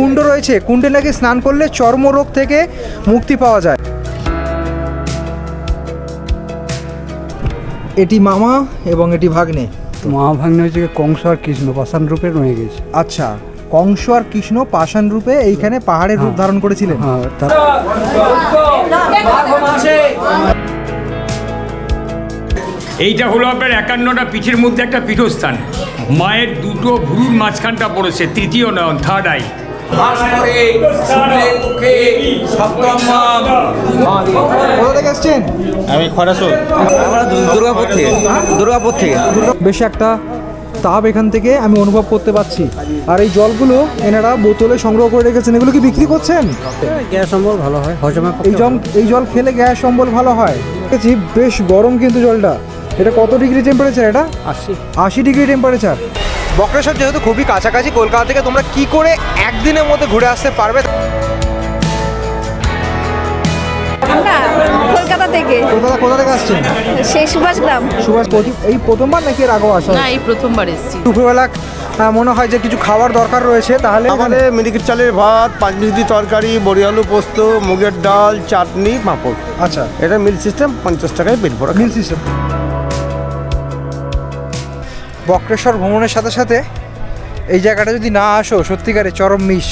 কুণ্ড রয়েছে, কুণ্ডে নাকি স্নান করলে চর্মরোগ থেকে মুক্তি পাওয়া যায়। এটি মামা এবং এটি ভাগ্নে। মা ভাগ্নে হচ্ছে কংস আর কৃষ্ণ পাষাণ রূপে রয়ে গেছে। আচ্ছা, কংস আর কৃষ্ণ পাষাণ রূপে এইখানে পাহাড়ের রূপ ধারণ করেছিলেন। এইটা হলো আপনার 51টা পিঠের মধ্যে একটা পীঠস্থান। মায়ের দুটো ভুরুর মাঝখানটা পড়েছে, তৃতীয় নয়ন, থার্ড আই। কোথা থেকে এসছেন? আমি খরাসুর, আমরা দুর্গাপুর থেকে। বেশ একটা তাপ এখান থেকে আমি অনুভব করতে পারছি। আর এই জলগুলো এনারা বোতলে সংগ্রহ করে রেখেছেন, এগুলো কি বিক্রি করছেন? গ্যাস অম্বল ভালো হয়, হজমের এই জল খেলে গ্যাস অম্বল ভালো হয়। দেখেছি বেশ গরম কিন্তু জলটা। এটা কত ডিগ্রি টেম্পারেচার? এটা 80 ডিগ্রি টেম্পারেচার। বক্রেশ্বর যেহেতু খুবই কাছাকাছি কলকাতা থেকে, তোমরা কি করে একদিনের মধ্যে ঘুরে আসতে পারবে? কলকাতা থেকে। কোথা থেকে আসছেন? সেই সুভাষগ্রাম। এই প্রথমবার নাকি এর আগেও আসা? না, এই প্রথমবার এসেছি। দুপুরবেলা মনে হয় যে কিছু খাবার দরকার রয়েছে, তাহলে আমাদের মিনিকেট চালের ভাত, 5 মিনিট তরকারি, বড়ি আলু পোস্ত, মুগের ডাল, চাটনি, পাঁপড়। আচ্ছা, এটা মিল সিস্টেম, 50 টাকায় পেট ভরা মিল সিস্টেম। বক্রেশ্বর ভ্রমণের সাথে সাথে এই জায়গাটা যদি না আসো, সত্যিকারে চরম miss.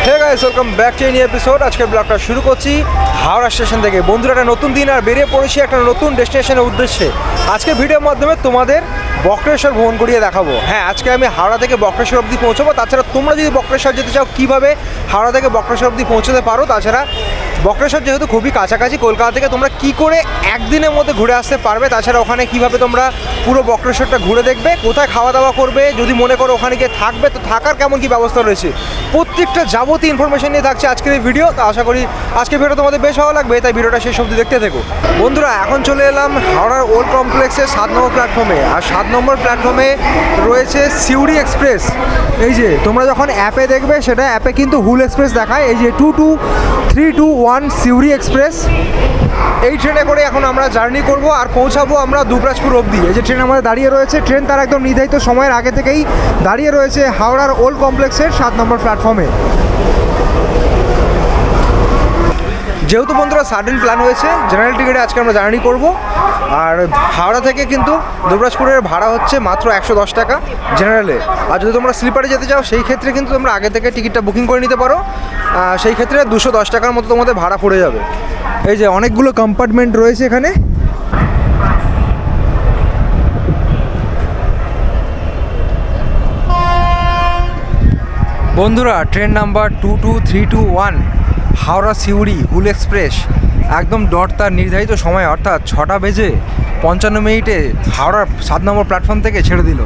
Hey guys, welcome back to any episode. আজকের ব্লগটা শুরু করছি হাওড়া স্টেশন থেকে। বন্ধুরা, একটা নতুন দিন আর বেরিয়ে পড়েছি একটা নতুন ডেস্টিনেশনের উদ্দেশ্যে। আজকের ভিডিওর মাধ্যমে তোমাদের বক্রেশ্বর ভ্রমণ করিয়ে দেখাবো। হ্যাঁ, আজকে আমি হাওড়া থেকে বক্রেশ্বর অবধি পৌঁছবো। তাছাড়া তোমরা যদি বক্রেশ্বর যেতে চাও, কীভাবে হাওড়া থেকে বক্রেশ্বর অবধি পৌঁছতে পারো। তাছাড়া বক্রেশ্বর যেহেতু খুবই কাছাকাছি কলকাতা থেকে, তোমরা কি করে একদিনের মধ্যে ঘুরে আসতে পারবে। তাছাড়া ওখানে কীভাবে তোমরা পুরো বক্রেশ্বরটা ঘুরে দেখবে, কোথায় খাওয়া দাওয়া করবে, যদি মনে করো ওখানে গিয়ে থাকবে তো থাকার কেমন কী ব্যবস্থা রয়েছে, প্রত্যেকটা যাবতীয় ইনফরমেশন নিয়ে থাকছে আজকের এই ভিডিও। তো আশা করি আজকের ভিডিও তোমাদের বেশ ভালো লাগবে, তাই ভিডিওটা শেষ অবধি দেখতে থেকো। বন্ধুরা, এখন চলে এলাম হাওড়ার ওল্ড কমপ্লেক্সের 7 নম্বর প্ল্যাটফর্মে। আর 7 নম্বর প্ল্যাটফর্মে রয়েছে সিউড়ি এক্সপ্রেস। এই যে তোমরা যখন অ্যাপে দেখবে, সেটা অ্যাপে কিন্তু হুল এক্সপ্রেস দেখায়। এই যে 22321 সিউড়ি এক্সপ্রেস, এই ট্রেনে করে এখন আমরা জার্নি করব আর পৌঁছাবো আমরা দুবরাজপুর অবধি। এই যে ট্রেন আমাদের দাঁড়িয়ে রয়েছে, ট্রেন তার একদম নির্ধারিত সময়ের আগে থেকেই দাঁড়িয়ে রয়েছে হাওড়ার ওল্ড কমপ্লেক্সের 7 নম্বর প্ল্যাটফর্মে। যেহেতু বন্ধুরা সাডেন প্ল্যান হয়েছে, জেনারেল টিকিটে আজকে আমরা জার্নি করব। আর হাওড়া থেকে কিন্তু দুবরাজপুরের ভাড়া হচ্ছে মাত্র 110 টাকা জেনারেলে। আর যদি তোমরা স্লিপারে যেতে চাও, সেই ক্ষেত্রে কিন্তু তোমরা আগে থেকে টিকিটটা বুকিং করে নিতে পারো। সেই ক্ষেত্রে 210 টাকার মতো তোমাদের ভাড়া পড়ে যাবে। এই যে অনেকগুলো কম্পার্টমেন্ট রয়েছে এখানে। বন্ধুরা, ট্রেন নাম্বার 22321 হাওড়া সিউড়ি হুল এক্সপ্রেস একদম ডট তার নির্ধারিত সময়, অর্থাৎ 6টা বেজে 55 মিনিটে হাওড়ার 7 নম্বর প্ল্যাটফর্ম থেকে ছেড়ে দিল।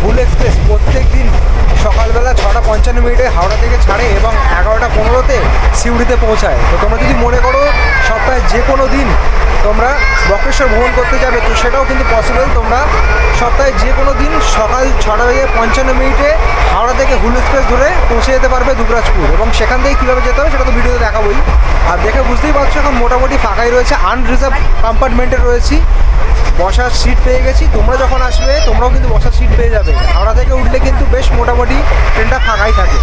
হুল এক্সপ্রেস প্রত্যেক দিন সকালবেলা 6টা 55 মিনিটে হাওড়া থেকে ছাড়ে এবং 11টা 15তে সিউড়িতে পৌঁছায়। তো তোমরা যদি মনে করো সপ্তাহে যে কোনো দিন তোমরা বক্রেশ্বর ভ্রমণ করতে যাবে, তো সেটাও কিন্তু পসিবল। তোমরা সপ্তাহে যে কোনো দিন সকাল 6টা বেজে 55 মিনিটে হাওড়া থেকে হুল এক্সপ্রেস ধরে পৌঁছে যেতে পারবে দুবরাজপুর। এবং সেখান থেকে কীভাবে যেতে হবে সেটা তো ভিডিওতে দেখাবোই। আর দেখে বুঝতেই পারছো এখন মোটামুটি ফাঁকাই রয়েছে, আনরিজার্ভ কম্পার্টমেন্টে রয়েছি, বসার সিট পেয়ে গেছি। তোমরা যখন আসবে তোমরাও কিন্তু বসার সিট পেয়ে যাবে। হাওড়া থেকে উঠলে কিন্তু বেশ মোটামুটি ট্রেনটা ফাঁকাই থাকে।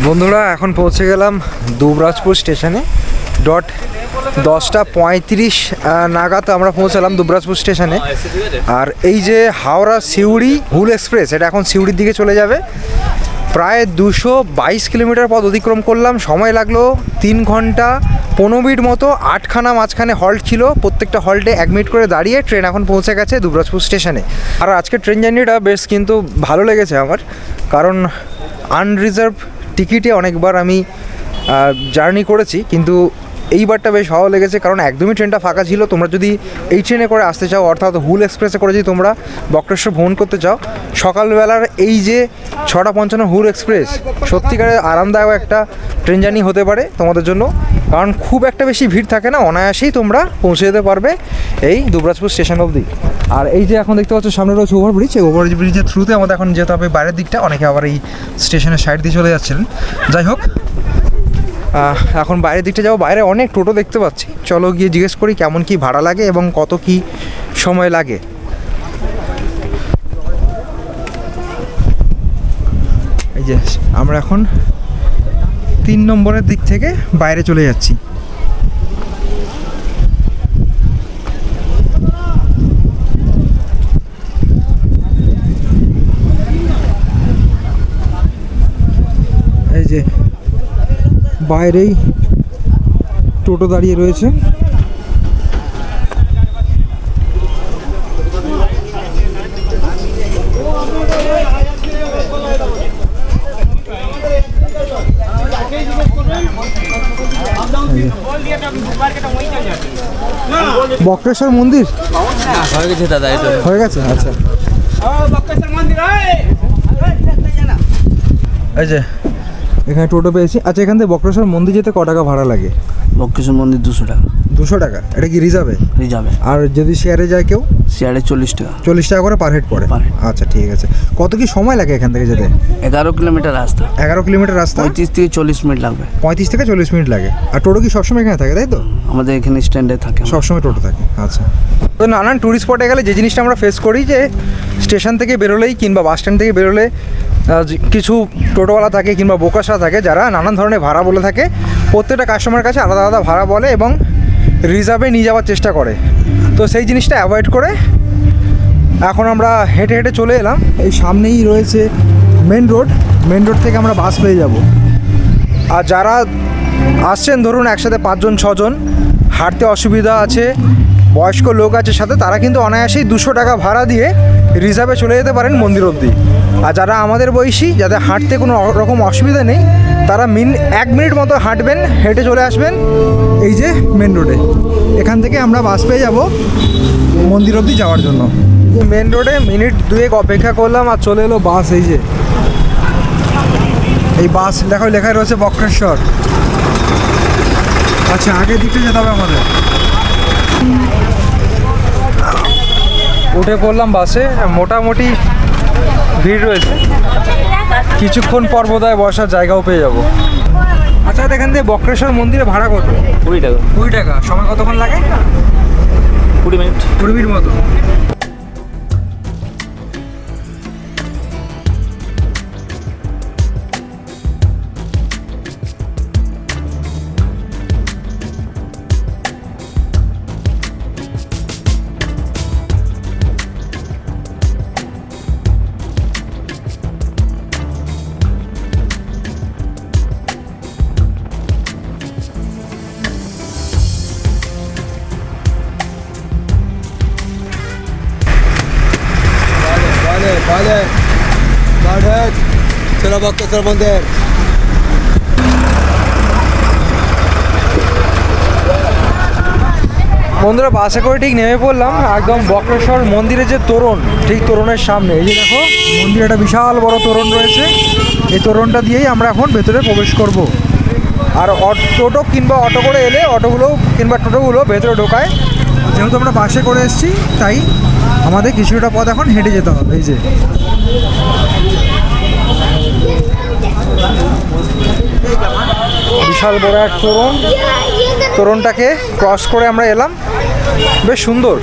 বন্ধুরা, এখন পৌঁছে গেলাম দুবরাজপুর স্টেশনে। 10:35 নাগাদ আমরা পৌঁছালাম দুবরাজপুর স্টেশনে। আর এই যে হাওড়া সিউড়ি হুল এক্সপ্রেস, এটা এখন সিউড়ির দিকে চলে যাবে। প্রায় 222 কিলোমিটার পথ অতিক্রম করলাম, সময় লাগলো 3 ঘন্টা 15 মিনিট মতো। 8খানা মাঝখানে হল্ট ছিল, প্রত্যেকটা হল্টে 1 মিনিট করে দাঁড়িয়ে ট্রেন এখন পৌঁছে গেছে দুবরাজপুর স্টেশনে। আর আজকে ট্রেন জার্নিটা বেশ কিন্তু ভালো লেগেছে আমার, কারণ আনরিজার্ভ টিকিটে অনেকবার আমি জার্নি করেছি, কিন্তু এইবারটা বেশ ভালো লেগেছে, কারণ একদমই ট্রেনটা ফাঁকা ছিল। তোমরা যদি এই ট্রেনে করে আসতে চাও, অর্থাৎ হুল এক্সপ্রেসে করে যদি তোমরা বক্রেশ্বর ভ্রমণ করতে চাও, সকালবেলার এই যে 6:55 হুল এক্সপ্রেস সত্যিকারের আরামদায়ক একটা ট্রেন জার্নি হতে পারে তোমাদের জন্য, কারণ খুব একটা বেশি ভিড় থাকে না, অনায়াসেই তোমরা পৌঁছে যেতে পারবে এই দুবরাজপুর স্টেশন অবধি। আর এই যে এখন দেখতে পাচ্ছ সামনে রয়েছে ওভারব্রিজ, এই ওভারব্রিজের থ্রুতে আমাদের এখন যেতে হবে বাইরের দিকটা। অনেকে আবার এই স্টেশনের সাইড দিয়ে চলে যাচ্ছিলেন। যাই হোক, এখন বাইরের দিকটা যাবো। বাইরে অনেক টোটো দেখতে পাচ্ছি, চলো গিয়ে জিজ্ঞেস করি কেমন কি ভাড়া লাগে এবং কত কি সময় লাগে। এই যে আমরা এখন 3 নম্বরের দিক থেকে বাইরে চলে যাচ্ছি। এই যে বাইরেই টোটো দাঁড়িয়ে রয়েছে। বক্রেশ্বর মন্দির হয়ে গেছে দাদা, এটা হয়ে গেছে। আচ্ছা, এই যে এখানে টোটো পেয়েছি। আচ্ছা, এখান থেকে বক্রেশ্বর মন্দির যেতে ক টাকা ভাড়া লাগে? বক্রেশ্বর মন্দির 200 টাকা। 200 টাকা? এটা কি রিজার্ভে? রিজার্ভে। আর যদি শেয়ারে যায় কেউ? শেয়ারে 40 টাকা। 40 টাকা করে পার হেড পড়ে? Per head। আচ্ছা, ঠিক আছে। কত কি সময় লাগে এখান থেকে যেতে? 11 কিলোমিটার রাস্তা। 11 কিলোমিটার রাস্তা, 35 থেকে 40 মিনিট লাগবে। 35 থেকে 40 মিনিট লাগে। আর টোটো কি সবসময় এখানে থাকে, তাই তো? আমাদের এখানে স্ট্যান্ডে থাকে। সবসময় টোটো থাকে। আচ্ছা, তো নানান ট্যুরিস্ট স্পটে গেলে যে জিনিসটা আমরা ফেস করি, যে স্টেশন থেকে বেরোলেই কিংবা বাস স্ট্যান্ড থেকে বেরোলে কিছু টোটোওয়ালা থাকে কিংবা বোকাসরা থাকে, যারা নানান ধরনের ভাড়া বলে থাকে। প্রত্যেকটা কাস্টমারের কাছে আলাদা আলাদা ভাড়া বলে এবং রিজার্ভে নিয়ে যাওয়ার চেষ্টা করে। তো সেই জিনিসটা অ্যাভয়েড করে এখন আমরা হেঁটে হেঁটে চলে এলাম। এই সামনেই রয়েছে মেন রোড, মেন রোড থেকে আমরা বাস পেয়ে যাব। আর যারা আসছেন ধরুন একসাথে 5 জন 6 জন, হাঁটতে অসুবিধা আছে, বয়স্ক লোক আছে সাথে, তারা কিন্তু অনায়াসেই 200 টাকা ভাড়া দিয়ে রিজার্ভে চলে যেতে পারেন মন্দির অবধি। আর যারা আমাদের বয়সী, যাদের হাঁটতে কোনো রকম অসুবিধা নেই, তারা 1 মিনিট মতো হাঁটবেন, হেঁটে চলে আসবেন এই যে মেন রোডে। এখান থেকে আমরা বাস পেয়ে যাব মন্দির অবধি যাওয়ার জন্য। মেন রোডে মিনিট 2 অপেক্ষা করলাম আর চলে এলো বাস। এই যে এই বাস দেখো, লেখায় রয়েছে বক্রেশ্বর। আচ্ছা, আগের দিকটা যেতে হবে আমাদের। উঠে পড়লাম বাসে, মোটামুটি ভিড় রয়েছে, কিছুক্ষণ পর বোধহয় বসার জায়গাও পেয়ে যাবো। আচ্ছা, এখান থেকে বক্রেশ্বর মন্দিরে ভাড়া কত? 20 টাকা। 20 টাকা। সময় কতক্ষণ লাগে? 20 মিনিট। 20 মিনিট মতো। চলো বক্রেশ্বর মন্দির। বন্ধুরা, বাসে করে ঠিক নেমে পড়লাম একদম বক্রেশ্বর মন্দিরের যে তোরণ, ঠিক তোরণের সামনে। এই যে দেখো, মন্দিরে একটা বিশাল বড় তোরণ রয়েছে। এই তোরণটা দিয়েই আমরা এখন ভেতরে প্রবেশ করব। আর টোটো কিংবা অটো করে এলে অটোগুলো কিংবা টোটোগুলো ভেতরে ঢোকায়। যেহেতু আমরা বাসে করে এসেছি, তাই আমাদের কিছুটা পথ এখন হেঁটে যেতে হবে। এই যে বিশাল বড় এক তোরণ, তোরণটাকে ক্রস করে আমরা এলাম, বেশ সুন্দর।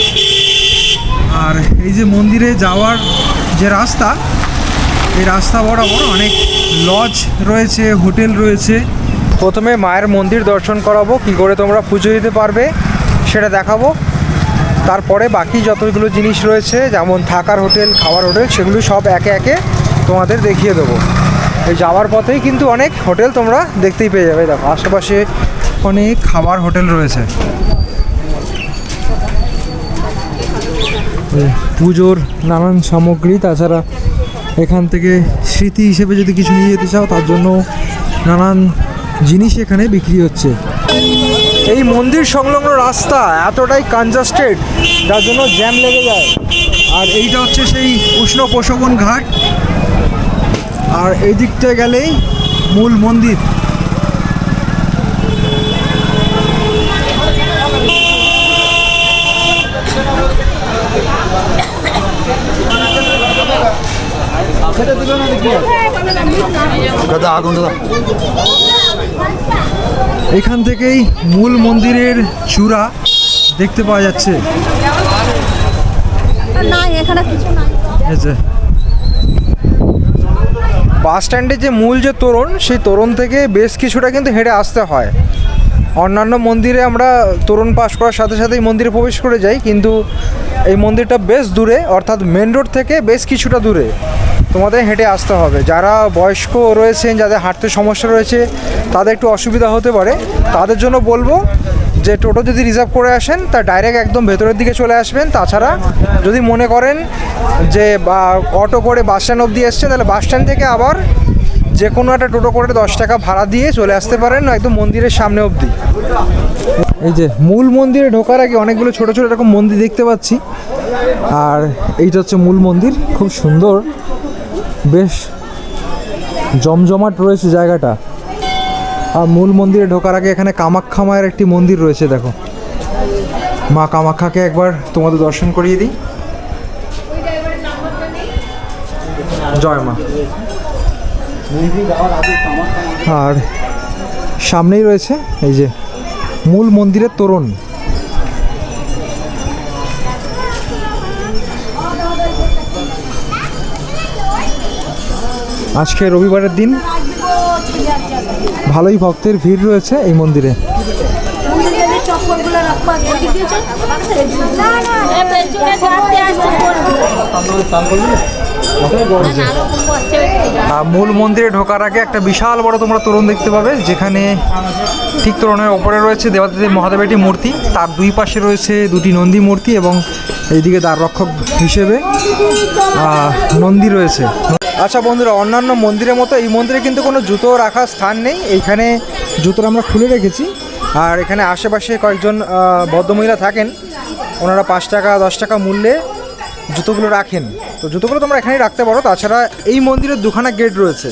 আর এই যে মন্দিরে যাওয়ার যে রাস্তা, এই রাস্তা বরাবর অনেক লজ রয়েছে, হোটেল রয়েছে। প্রথমে মায়ের মন্দির দর্শন করাবো, কী করে তোমরা পুজো দিতে পারবে সেটা দেখাবো। তারপরে বাকি যতগুলো জিনিস রয়েছে যেমন থাকার হোটেল, খাওয়ার হোটেল, সেগুলো সব একে একে তোমাদের দেখিয়ে দেবো। এই যাওয়ার পথেই কিন্তু অনেক হোটেল তোমরা দেখতেই পেয়ে যাবে। দেখো আশেপাশে অনেক খাবার হোটেল রয়েছে। পুজোর নানান সামগ্রী, তাছাড়া এখান থেকে স্মৃতি হিসেবে যদি কিছু নিয়ে যেতে চাও তার জন্য নানান জিনিস এখানে বিক্রি হচ্ছে। এই মন্দির সংলগ্ন রাস্তা এতটাই কনজাস্টেড যার জন্য জ্যাম লেগে যায়। আর এইটা হচ্ছে সেই উষ্ণ প্রশোভন ঘাট, আর এই দিকটা গেলেই মূল মন্দির। এখান থেকেই মূল মন্দিরের চূড়া দেখতে পাওয়া যাচ্ছে। এই যে বাস স্ট্যান্ডে যে মূল যে তোরণ, সেই তোরণ থেকে বেশ কিছুটা কিন্তু হেঁটে আসতে হয়। অন্যান্য মন্দিরে আমরা তোরণ পাস করার সাথে সাথেই মন্দিরে প্রবেশ করে যাই, কিন্তু এই মন্দিরটা বেশ দূরে, অর্থাৎ মেন রোড থেকে বেশ কিছুটা দূরে তোমাদের হেঁটে আসতে হবে। যারা বয়স্ক রয়েছেন, যাদের হাঁটতে সমস্যা রয়েছে, তাদের একটু অসুবিধা হতে পারে। তাদের জন্য বলবো যে টোটো যদি রিজার্ভ করে আসেন তা ডাইরেক্ট একদম ভেতরের দিকে চলে আসবেন। তাছাড়া যদি মনে করেন যে বা অটো করে বাস স্ট্যান্ড অবধি এসছে, তাহলে বাস স্ট্যান্ড থেকে আবার যে কোনো একটা টোটো করে 10 টাকা ভাড়া দিয়ে চলে আসতে পারেন একদম মন্দিরের সামনে অবধি। এই যে মূল মন্দিরে ঢোকার আগে অনেকগুলো ছোটো ছোটো এরকম মন্দির দেখতে পাচ্ছি, আর এইটা হচ্ছে মূল মন্দির। খুব সুন্দর, বেশ জমজমাট রয়েছে জায়গাটা। আর মূল মন্দিরে ঢোকার আগে এখানে কামাখ্যা মায়ের একটি মন্দির রয়েছে। দেখো, মা কামাখ্যাকে একবার তোমাদের দর্শন করিয়ে দিই। জয় মা। আর সামনেই রয়েছে এই যে মূল মন্দিরের তোরণ। আজকে রবিবারের দিন, ভালোই ভক্তের ভিড় রয়েছে এই মন্দিরে। মূল মন্দিরে ঢোকার আগে একটা বিশাল বড় তোমরা তোরণ দেখতে পাবে, যেখানে ঠিক তোরণের ওপরে রয়েছে দেবাদিদেব মহাদেবের একটি মূর্তি, তার দুই পাশে রয়েছে দুটি নন্দী মূর্তি, এবং এইদিকে দ্বাররক্ষক হিসেবে নন্দী রয়েছে। আচ্ছা বন্ধুরা, অন্যান্য মন্দিরের মতো এই মন্দিরে কিন্তু কোনো জুতো রাখার স্থান নেই। এইখানে জুতোটা আমরা খুলে রেখেছি, আর এখানে আশেপাশে কয়েকজন ভদ্রমহিলা থাকেন, ওনারা 5 টাকা 10 টাকা মূল্যে জুতোগুলো রাখেন। তো জুতোগুলো তোমরা এখানেই রাখতে পারো। তাছাড়া এই মন্দিরের দুখানা গেট রয়েছে।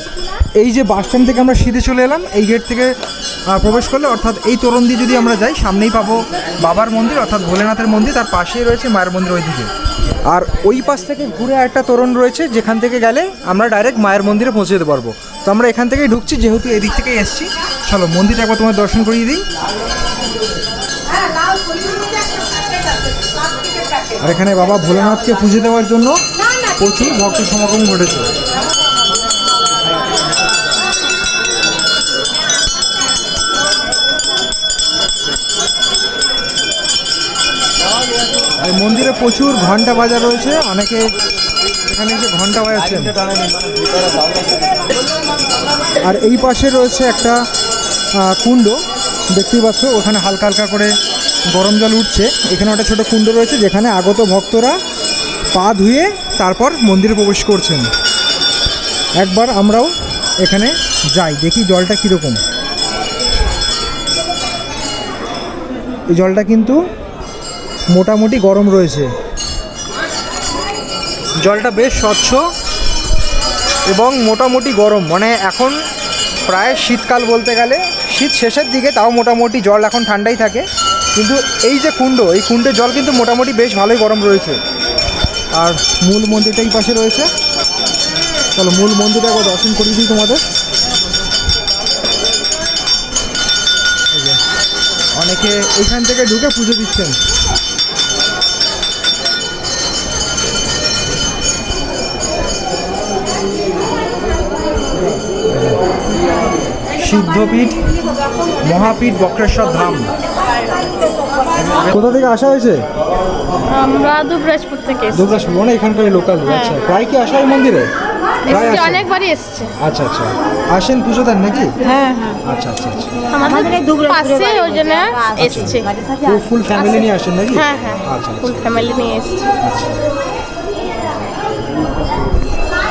এই যে বাস স্ট্যান্ড থেকে আমরা সিধে চলে এলাম, এই গেট থেকে প্রবেশ করলে, অর্থাৎ এই তোরণ দিয়ে যদি আমরা যাই, সামনেই পাবো বাবার মন্দির অর্থাৎ ভোলেনাথের মন্দির, তার পাশেই রয়েছে মায়ের মন্দির ওই দিকে। আর ওই পাশ থেকে ঘুরে একটা তোরণ রয়েছে, যেখান থেকে গেলে আমরা ডাইরেক্ট মায়ের মন্দিরে পৌঁছে যেতে পারবো। তো আমরা এখান থেকেই ঢুকছি, যেহেতু এদিক থেকেই এসেছি। চলো মন্দিরটা একবার তোমার দর্শন করিয়ে দিই। আর এখানে বাবা ভোলেনাথকে পুজো দেওয়ার জন্য প্রচুর ভক্ত সমাগম ঘটেছে। এই মন্দিরে প্রচুর ঘন্টা বাজা রয়েছে, অনেকে এখানে এসে ঘন্টা বাজাচ্ছেন। আর এই পাশে রয়েছে একটা কুণ্ড, দেখতেই পাচ্ছ, ওখানে হালকা হালকা করে গরম জল উঠছে। এখানে একটা ছোটো কুণ্ড রয়েছে, যেখানে আগত ভক্তরা পা ধুয়ে তারপর মন্দিরে প্রবেশ করছেন। একবার আমরাও এখানে যাই, দেখি জলটা কীরকম। এই জলটা কিন্তু মোটামুটি গরম রয়েছে, জলটা বেশ স্বচ্ছ এবং মোটামুটি গরম। মানে এখন প্রায় শীতকাল বলতে গেলে, শীত শেষের দিকে, তাও মোটামুটি জল এখন ঠান্ডাই থাকে। কিন্তু এই যে কুণ্ড, এই কুণ্ডের জল কিন্তু মোটামুটি বেশ ভালোই গরম রয়েছে। আর মূল মন্দিরটা এই পাশে রয়েছে। চলো মূল মন্দিরটা একবার দর্শন করিয়ে দিই তোমাদের। অনেকে এখান থেকে ঢুকে পুজো দিচ্ছেন। সিদ্ধপীঠ মহাপীঠ বক্রেশ্বর ধাম। কোথা থেকে আসা হয়েছে? আমরা দুবরাজপুর থেকে এসেছি। দুর্গাপুর মানে এখানকার লোকাল। আচ্ছা, প্রায় কি আসা হয় মন্দিরে? প্রায় আসেন? অনেকবারই এসছে। আচ্ছা আচ্ছা, আসেন পুজো দেন নাকি? হ্যাঁ আচ্ছা আচ্ছা আচ্ছা, আমাদের পাশে ওই জন্য এসছে। ফুল ফ্যামিলি নিয়ে আসেন নাকি? হ্যাঁ হ্যাঁ, আচ্ছা ফুল ফ্যামিলি নিয়ে এসছে।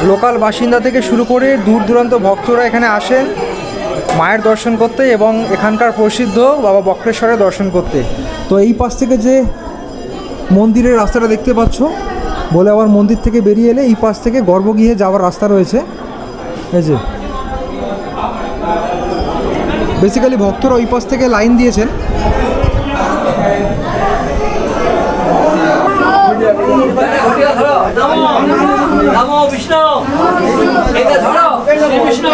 লোকাল বাসিন্দা থেকে শুরু করে দূর দূরান্ত ভক্তরা এখানে আসেন মায়ের দর্শন করতে এবং এখানকার প্রসিদ্ধ বাবা বক্রেশ্বরের দর্শন করতে। তো এই পাশ থেকে যে মন্দিরের রাস্তাটা দেখতে পাচ্ছ, বলে আবার মন্দির থেকে বেরিয়ে এলে এই পাশ থেকে গর্ভগৃহে যাওয়ার রাস্তা রয়েছে। এই যে বেসিক্যালি ভক্তরা ওই পাশ থেকে লাইন দিয়েছেন। নমো বিষ্ণু এটা ধরো বিষ্ণু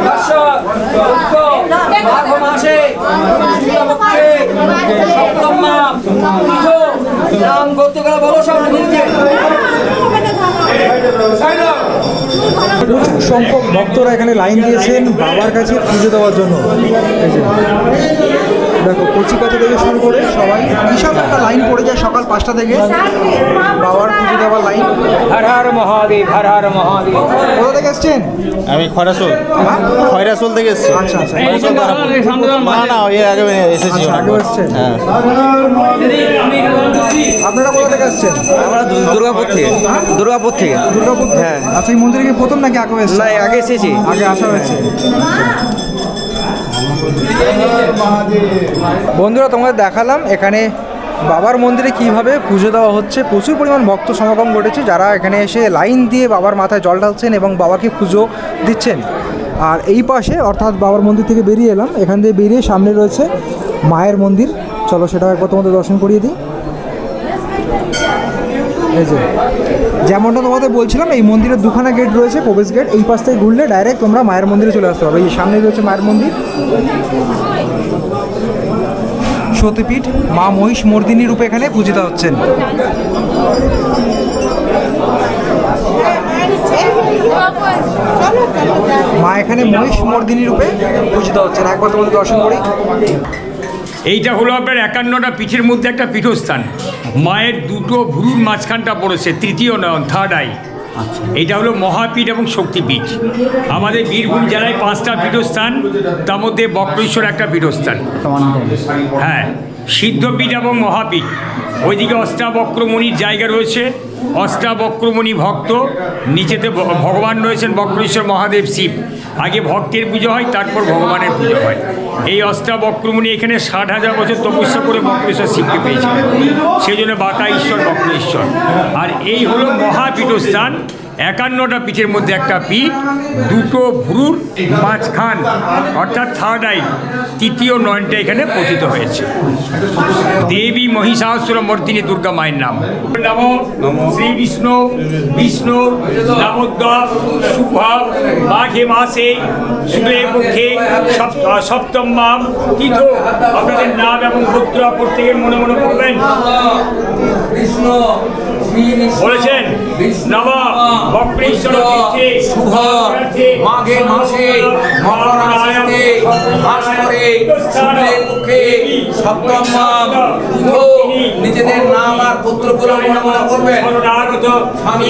দর্শক মাঘ মাসে সপ্তম মাস নাম গোত্রগুলো বলো সব প্রচুর সংখ্যক ভক্তরা এখানে লাইন দিয়েছেন বাবার কাছে পুজো দেওয়ার জন্য। এই যে দেখো কচি কাছে থেকে শুরু করে সবাই বিশাল একটা লাইন পড়ে যায় সকাল 5টা থেকে বাবার পুজো দেওয়ার লাইন। হর হর মহাদেব, হর হর মহাদেব। কোথা থেকে এসছেন? আমি খয়রাসোল খয়রাসোল থেকে এসেছি। আচ্ছা আচ্ছা, না না এর আগে এসেছি। আচ্ছা, আগে এসছেন। হ্যাঁ, আপনারা কোথা থেকে এসছেন? আমরা দুর্গাপুর থেকে। দুর্গাপুর থেকে। দুর্গাপুর থেকে? হ্যাঁ। আচ্ছা, এই মন্দিরে কি প্রথম নাকি আগে এসেছেন? না, আগে এসেছি। আগে আসা হয়েছে। বন্ধুরা, তোমাদের দেখালাম এখানে বাবার মন্দিরে কিভাবে পুজো দেওয়া হচ্ছে। প্রচুর পরিমাণ ভক্ত সমাগম ঘটেছে, যারা এখানে এসে লাইন দিয়ে বাবার মাথায় জল ঢালছেন এবং বাবাকে পুজো দিচ্ছেন। আর এই পাশে অর্থাৎ বাবার মন্দির থেকে বেরিয়ে এলাম, এখান দিয়ে বেরিয়ে সামনে রয়েছে মায়ের মন্দির। চলো সেটা একবার তোমাদের দর্শন করিয়ে দিই। এই যে যেমনটা তোমাদের বলছিলাম, এই মন্দিরের দুখানা গেট রয়েছে, প্রবেশ গেট। এই পাশ থেকে ঘুরলে ডাইরেক্ট তোমরা মায়ের মন্দিরে চলে আসতে পারবে। এই সামনে রয়েছে মায়ের মন্দির। সতীপীঠ মা মহিষ মর্দিনী রূপে এখানে পূজিত হচ্ছেন। মা এখানে মহিষ মর্দিনী রূপে পূজিত হচ্ছেন। একবার তোমাদের দর্শন করি। এইটা হলো আপনার 51টা পিঠের মধ্যে একটা পীঠস্থান। মায়ের দুটো ভুরুর মাঝখানটা পড়েছে, তৃতীয় নয়ন, থার্ড আই। এইটা হলো মহাপীঠ এবং শক্তিপীঠ। আমাদের বীরভূম জেলায় 5টা পীঠস্থান, তার মধ্যে বক্রেশ্বর একটা পীঠস্থান। হ্যাঁ, সিদ্ধপীঠ এবং মহাপীঠ। ওইদিকে অষ্টাবক্রমণির জায়গা রয়েছে, অষ্টাবক্রমণি ভক্ত, নিচেতে ভগবান রয়েছেন বক্রেশ্বর মহাদেব শিব। আগে ভক্তের পুজো হয়, তারপর ভগবানের পুজো হয়। এই অষ্টাবক্রমণি এখানে 60,000 বছর তপস্যা করে বক্রেশ্বর শিবকে পেয়েছিলেন, সেই জন্য বাঁকা ঈশ্বর বক্রেশ্বর। আর এই হলো মহাপীঠস্থান, 51টা পীঠের মধ্যে একটা পীঠ, দুটো ভুরুর মাঝখান অর্থাৎ থার্ড আই, তৃতীয় নয়নটা এখানে পতিত হয়েছে। দেবী মহিষাসুর মর্দিনী দুর্গা মায়ের নাম। নমো শ্রী বিষ্ণু বিষ্ণু নামোদ্যা শুভা মাঘে মাসে শুক্লে পক্ষে সপ্তম মাম তিথ। আপনাদের নাম এবং গোত্র প্রত্যেকের মনে মনে বলবেন। বিষ্ণু বলেছেন নমঃ বক্রেশ্বর শুভ মাঘে মাসে মকরাশিতে বাস করে শুক্লে পক্ষে সপ্তম মাস তিথ। নিজেদের নাম আর পুত্রগুলো মনে মনে করবেন। স্বামী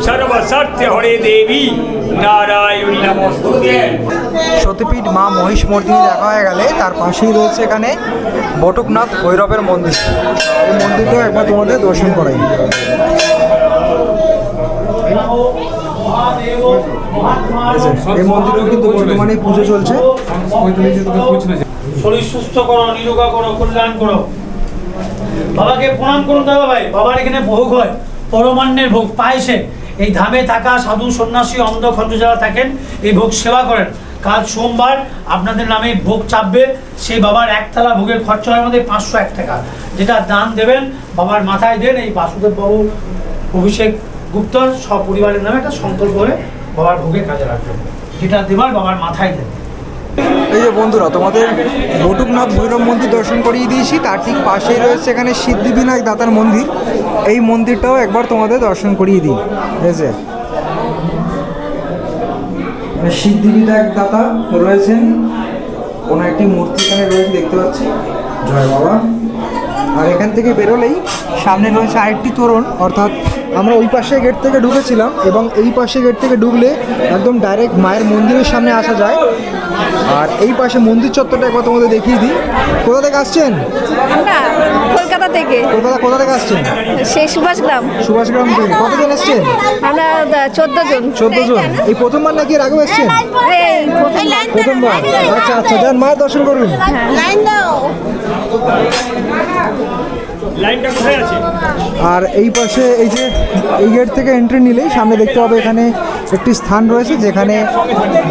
সর্বস্বার্থে হরে দেবী নারায়ণী নমস্তুতে। সতীপীঠ মা মহিষ মর্দিনী দেখা হয়ে গেলে তার পাশেই রয়েছে এখানে বটকনাথ ভৈরবের মন্দির। এই মন্দিরটাও একবার তোমাদের দর্শন করাই। এই মন্দিরেও কিন্তু বর্তমানে পুজো চলছে। শরীর সুস্থ করো, নিরোগা করো, কল্যাণ করো। বাবাকে প্রণাম করুন দাদা ভাই। বাবার এখানে ভোগ হয়, পরমান্নের ভোগ, পায়েসে। এই ধামে থাকা সাধু সন্ন্যাসী অন্ধ খণ্ড যারা থাকেন এই ভোগ সেবা করেন। কাল সোমবার আপনাদের নামে ভোগ চাপবে। সেই বাবার একতলা ভোগের খরচা হয় আমাদের 501 টাকা, যেটা দান দেবেন বাবার মাথায় দেন। এই বাসুদেব বাবু অভিষেক গুপ্তর সপরিবারের নামে একটা সংকল্প করে বাবার ভোগের কাজে রাখবেন, যেটা দেবার বাবার মাথায় দেন। এই যে বন্ধুরা, তোমাদের বটুকনাথ ভৈরব মন্দির দর্শন করিয়ে দিয়েছি। তার ঠিক পাশেই রয়েছে এখানে সিদ্ধিবিনায়ক দাতার মন্দির। এই মন্দিরটাও একবার তোমাদের দর্শন করিয়ে দিই। ঠিক আছে, সিদ্ধিবিনায়ক দাতা রয়েছেন, ওনার একটি মূর্তি এখানে রয়েছে দেখতে পাচ্ছি, জয় বাবা। আর এখান থেকে বেরোলেই সামনে রয়েছে আরেকটি তোরণ, অর্থাৎ আমরা ওই পাশে গেট থেকে ঢুকেছিলাম এবং এই পাশে গেট থেকে ঢুকলে একদম ডাইরেক্ট মায়ের মন্দিরের সামনে আসা যায়। আর এই পাশে মন্দির চত্বরটা একবার তোমাদের দেখিয়ে দিই। কোথা থেকে আসছেন? আমরা কলকাতা থেকে। কোথা থেকে আসছেন? সেই সুভাষগ্রাম। সুভাষগ্রাম থেকে। কতজন আসছেন? আমরা 14 জন। 14 জন। এই প্রথমবার নাকি এর আগেও এসছেন? প্রথমবার। আচ্ছা আচ্ছা, যান মায়ের দর্শন করুন। লাইনটা কোথায় আছে? আর এই পাশে এই যে এই গেট থেকে এন্ট্রি নিলেই সামনে দেখতে হবে এখানে একটি স্থান রয়েছে যেখানে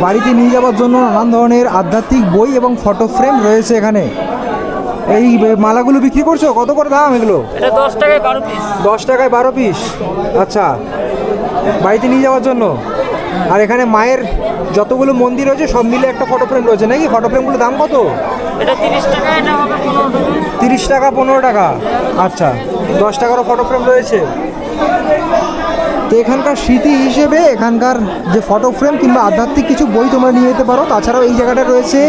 বাড়িতে নিয়ে যাওয়ার জন্য নানান ধরনের আধ্যাত্মিক বই এবং ফটো ফ্রেম রয়েছে এখানে। এই মালাগুলো বিক্রি করছো, কত করে দাম এগুলো? এটা 10 টাকায় 12 পিস। 10 টাকায় 12 পিস। আচ্ছা, বাড়িতে নিয়ে যাওয়ার জন্য। আর এখানে মায়ের যতগুলো মন্দির রয়েছে সব মিলে একটা ফটো ফ্রেম রয়েছে নাকি? ফটো ফ্রেমগুলোর দাম কত? এটা 30 টাকা, এটা হবে 15 টাকা। 30 টাকা 15 টাকা। আচ্ছা, 10 টাকারও ফটো ফ্রেম রয়েছে। তো এখানকার স্মৃতি হিসেবে এখানকার যে ফটো ফ্রেম কিংবা আধ্যাত্মিক কিছু বই তোমরা নিয়ে যেতে পারো। তাছাড়াও এই জায়গাটা রয়েছে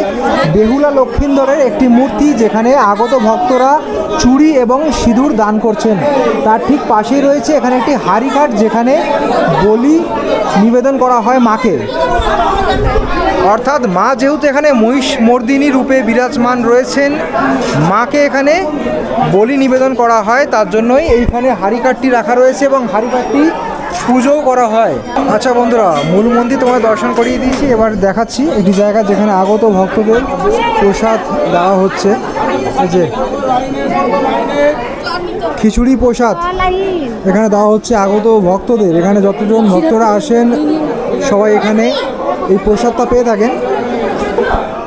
বেহুলা লক্ষিন্দরের একটি মূর্তি, যেখানে আগত ভক্তরা চুড়ি এবং সিঁদুর দান করছেন। তার ঠিক পাশেই রয়েছে এখানে একটি হাড়িঘাট, যেখানে বলি নিবেদন করা হয় মাকে। অর্থাৎ মা যেহেতু এখানে মহিষ মর্দিনী রূপে বিরাজমান রয়েছেন, মাকে এখানে বলি নিবেদন করা হয়, তার জন্যই এইখানে হাড়িকাঠটি রাখা রয়েছে এবং হাড়িকাঠটি পুজোও করা হয়। আচ্ছা বন্ধুরা, মূল মন্দির তোমায় দর্শন করিয়ে দিয়েছি, এবার দেখাচ্ছি একটি জায়গা যেখানে আগত ভক্তদের প্রসাদ দেওয়া হচ্ছে। এই যে খিচুড়ি প্রসাদ এখানে দেওয়া হচ্ছে আগত ভক্তদের। এখানে যতজন ভক্তরা আসেন সবাই এখানে এই প্রসাদটা পেয়ে থাকেন।